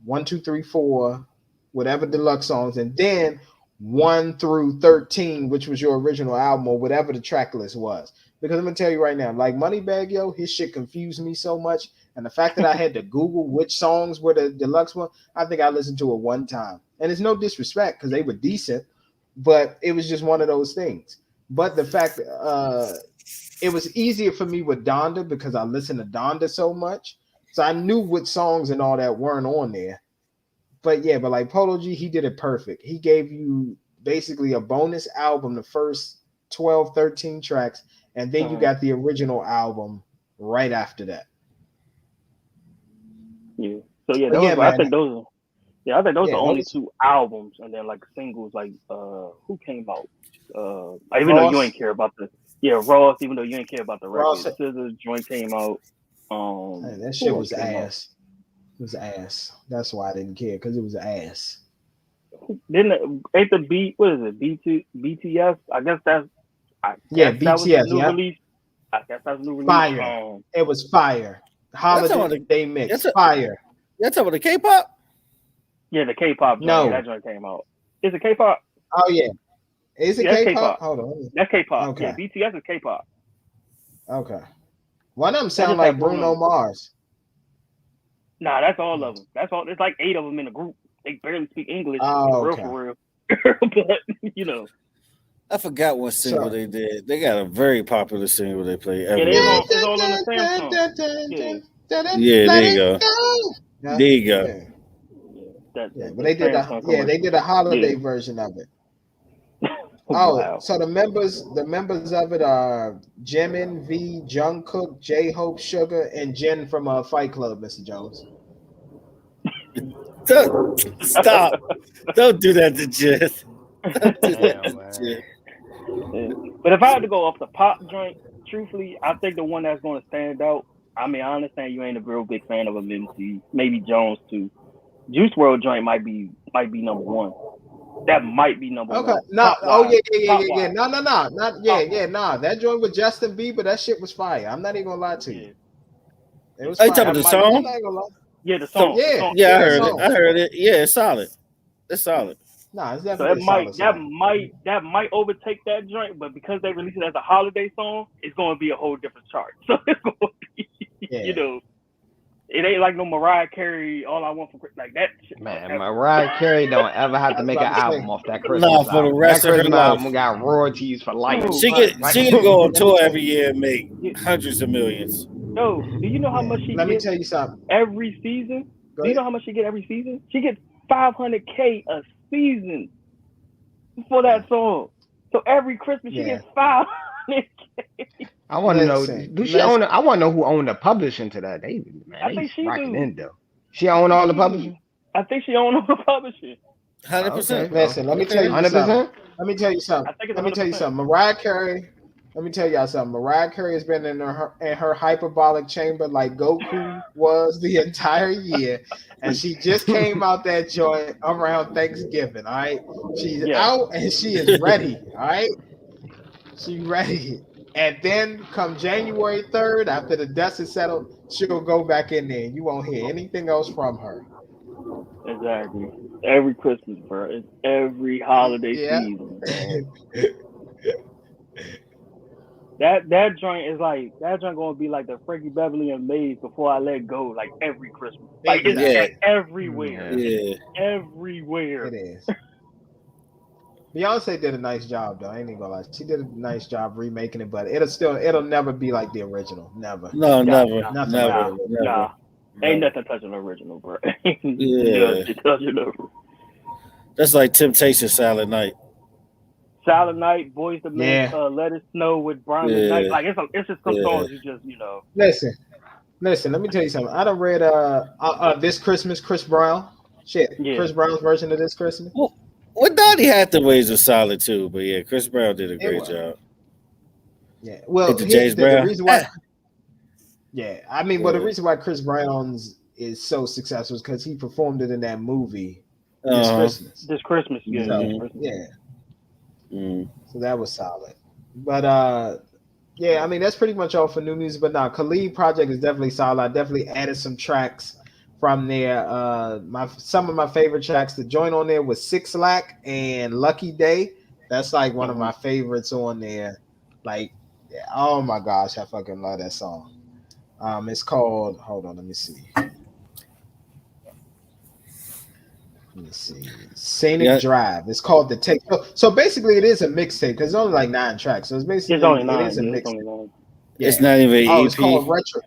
1, 2, 3, 4, whatever deluxe songs, and then 1 through 13, which was your original album or whatever the track list was. Because I'm gonna tell you right now, like Moneybag Yo, his shit confused me so much, and the fact that I had to Google which songs were the deluxe one, I think I listened to it one time, and it's no disrespect because they were decent, but it was just one of those things. But the fact it was easier for me with Donda because I listened to Donda so much. So I knew what songs and all that weren't on there. But yeah, but like Polo G, he did it perfect. He gave you basically a bonus album, the first 12, 13 tracks, and then you got the original album right after that. Yeah. So yeah, But yeah, I man. think those are the only those, two albums, and then like singles like who came out. Even though you Ross, ain't care about Ross, even though you ain't care about the Ross, record, Scissors joint came out. man, that shit Who else was came out? ass. It was ass. That's why I didn't care because it was ass. Ain't the beat? What is it? BTS? I guess that was the BTS. new Yeah, release. I guess that's new release. fire. It was fire. Holiday mix. Fire. That's talking about the K-pop? Yeah, the K-pop joint. No. Yeah, that joint came out. Is it K-pop? Oh yeah. Is it Yeah, K-pop? Hold on. That's K-pop. Okay. Yeah, BTS is K-pop. Okay. One of them That sound just like had Bruno Mars. Nah, that's all of them. That's all. It's like 8 of them in a group. They barely speak English. Oh, For real. But I forgot what single they did. They got a very popular single they play every yeah, week. it's all on the Samsung. Yeah, there you go. Yeah. There you go. Yeah, But they did Samsung commercial. they did a holiday version of it. Oh, so the members of it are Jimin, V, Jungkook, J Hope, Sugar, and Jin from Fight Club, Mr. Jones. Stop. Don't do that to Jen. Don't do that to Jen. But if I had to go off the pop joint, truthfully, I think the one that's going to stand out. I mean, I understand you ain't a real big fan of him, MC. Maybe Jones too. Juice WRLD joint might be number one. That might be number one. Okay. No. Oh yeah. No. Not Nah. That joint with Justin Bieber, that shit was fire. I'm not even gonna lie to you. It was fire. Are you talking about the song? I'm not gonna lie. Yeah, the song. Yeah, I heard it. Yeah, it's solid. It's solid. Nah, it's definitely that might overtake that joint, but because they released it as a holiday song, it's going to be a whole different chart. So it's going to be, you know, it ain't like no Mariah Carey. All I want for like that shit. Man, Mariah Carey don't ever have to make an album off that Christmas album. For the rest of her life, album got royalties for life. She can go on tour every year and make hundreds of millions. Yo, do you know how much she? Let me tell you something. Every season, do you know how much she get every season? She gets $500K a season for that song. So every Christmas she gets $500K. I want to know. Do she own? I want to know who owned the publishing to that. I think she rocking do. in though. She own all the publishing. I think she own all the publishing. 100%. Listen, let me tell you 100%. Let me tell you something. Let me tell you something. Mariah Carey. Let me tell y'all something. Mariah Carey has been in her hyperbolic chamber like Goku was the entire year, and she just came out that joint around Thanksgiving. All right, she's out and she is ready. All right, she's ready. And then come January 3rd, after the dust is settled, she'll go back in there. You won't hear anything else from her. Exactly. Every Christmas, bro. It's every holiday season. That joint is like gonna be like the Frankie Beverly and Maze Before I Let Go, like every Christmas. Like it's everywhere. Yeah. Everywhere. It is. Beyonce did a nice job though. I ain't even gonna lie. She did a nice job remaking it, but it'll never be like the original. Never. No, never. Ain't nothing touching the original, bro. That's like Temptation Silent Night. Silent Night, Boys to Men, Let It Snow with Brian McKnight. Like it's just some songs you just Listen. Let me tell you something. I done read This Christmas, Chris Brown. Chris Brown's version of This Christmas. Well, Donny Hathaways was solid too, but yeah, Chris Brown did a great job. Yeah, well, James Brown. The reason why. I mean, the reason why Chris Brown's is so successful is because he performed it in that movie This Christmas. This Christmas, So that was solid. But I mean that's pretty much all for new music. But now Khalid project is definitely solid. I definitely added some tracks from there. Some of my favorite tracks to join on there was Six Lack and Lucky Day. That's like one of my favorites on there. Like, oh my gosh, I fucking love that song. It's called. Hold on, let me see. Scenic Drive. It's called The Take. So basically, it is a mixtape because it's only like 9 tracks. So it's basically it's only 9. It is a mixtape. It's not even an EP. It's called Retro.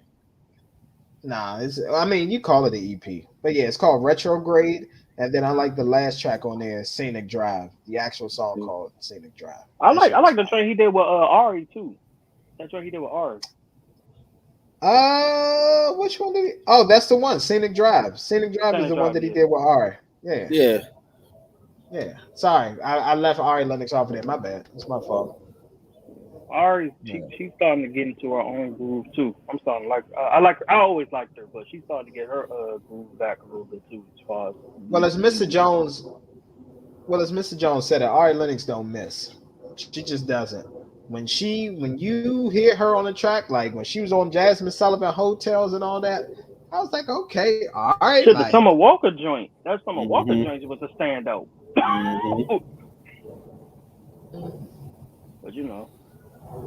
Nah, I mean you call it an EP, but yeah, it's called Retrograde. And then I like the last track on there, Scenic Drive. The actual song called Scenic Drive. I like the track he did with Ari too. That track he did with Ari. Which one did he? Oh, that's the one, Scenic Drive. Scenic Drive is the one that he did with Ari. Yeah. Sorry, I left Ari Lennox off of there. My bad. It's my fault. Ari, she's starting to get into her own groove too. I'm starting to like. I always liked her, but she's starting to get her groove back a little bit too. As far as as Mr. Jones said, it Ari Lennox don't miss. She just doesn't. When you hear her on the track, like when she was on Jasmine Sullivan Hotels and all that, I was like, okay, all right. The Summer Walker joint. That Summer Walker joint was a standout. But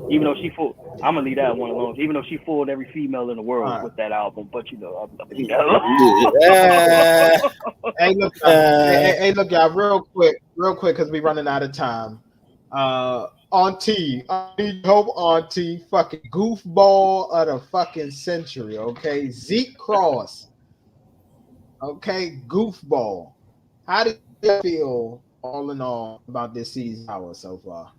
even though she fooled, I'm gonna leave that one alone. Even though she fooled every female in the world with that album, but I'm gonna leave that alone. Hey, look, y'all, real quick, because we're running out of time. Auntie, I need help, Auntie. Fucking goofball of the fucking century, okay? Zeke Cross, okay? Goofball. How did you feel all in all about this season hour so far?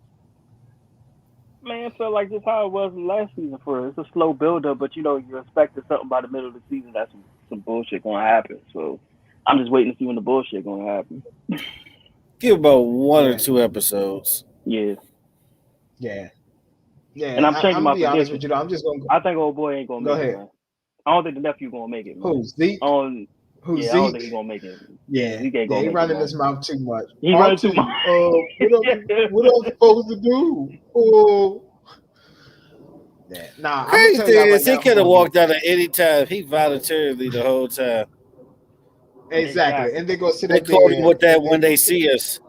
Man, it felt like just how it was last season for us. It's a slow build up, but you're expecting something by the middle of the season. That's some bullshit gonna happen. So I'm just waiting to see when the bullshit gonna happen. Give about one or two episodes. Yeah. Yeah. And I'm changing I'm my gonna be honest with prediction. you. I'm just gonna I think old boy ain't gonna go make it, ahead. man. I don't think the nephew gonna make it, man. Who Zeke? Who's Yeah, Zeke? I don't think he's gonna make it. Yeah, Zeke ain't yeah, gonna he make it, running man. his mouth too much. He running too much. What I'm supposed to do? Oh, yeah. Nah, I'm gonna Crazy tell y'all thing right is, he now who could have gonna walked get out at any time. He voluntarily the whole time. exactly, and they gonna sit They up called him there with that and when they see us.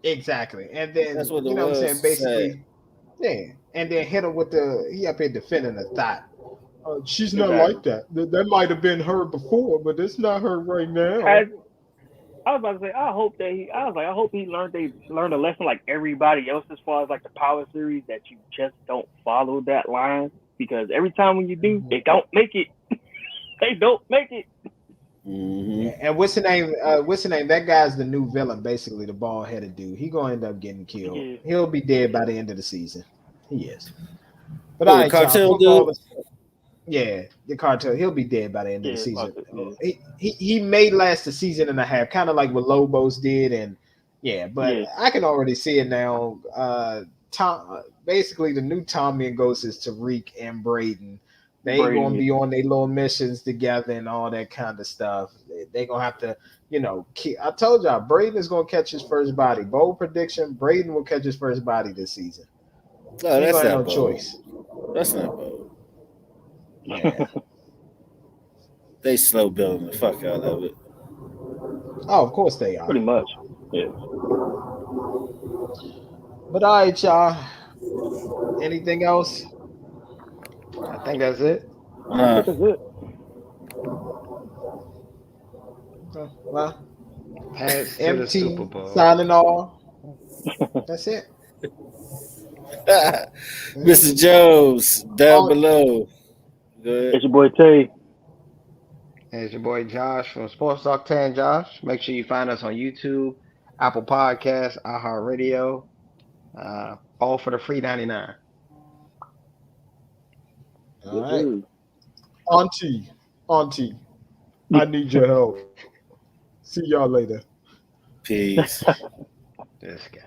exactly, and then That's what it what I'm saying, was. Sad. basically, yeah, and then hit him with he up here defending the thought. She's not Exactly. like that. That might have been her before, but it's not her right now. I was about to say, I hope he learned a lesson like everybody else as far as like the Power series, that you just don't follow that line, because every time when you do, they don't make it. They don't make it. Mm-hmm. Yeah, and what's the name? What's the name? That guy's the new villain, basically the bald headed dude. He gonna end up getting killed. Yeah. He'll be dead by the end of the season. He is. But Oh, all the right, y'all. cartel Football dude. is yeah, the cartel. He'll be dead by the end of the Yeah, season. yeah. He may last a season and a half, kind of like what Lobos did, and but Yeah. I can already see it now. Tom, basically the new Tommy and Ghost is Tariq and Braden. They gonna Brady. be on their little missions together and all that kind of stuff. They gonna have to, I told y'all Braden is gonna catch his first body. Bold prediction: Braden will catch his first body this season. No, He ain't that's gonna have not no bold. choice. That's not bold. Yeah. They slow building the fuck out of it. Oh, of course they are. Pretty much. Yeah. But all right, y'all. Anything else? I think that's it. I think that's it. Well, Pass to the Super MT Bowl. signing off. That's it. Mr. Jones, down below. Good. It's your boy Tay. And it's your boy Josh from Sports Talk 10 Josh. Make sure you find us on YouTube, Apple Podcasts, iHeartRadio, all for the free 99. All right. Auntie, I need your help. See y'all later. Peace. This guy.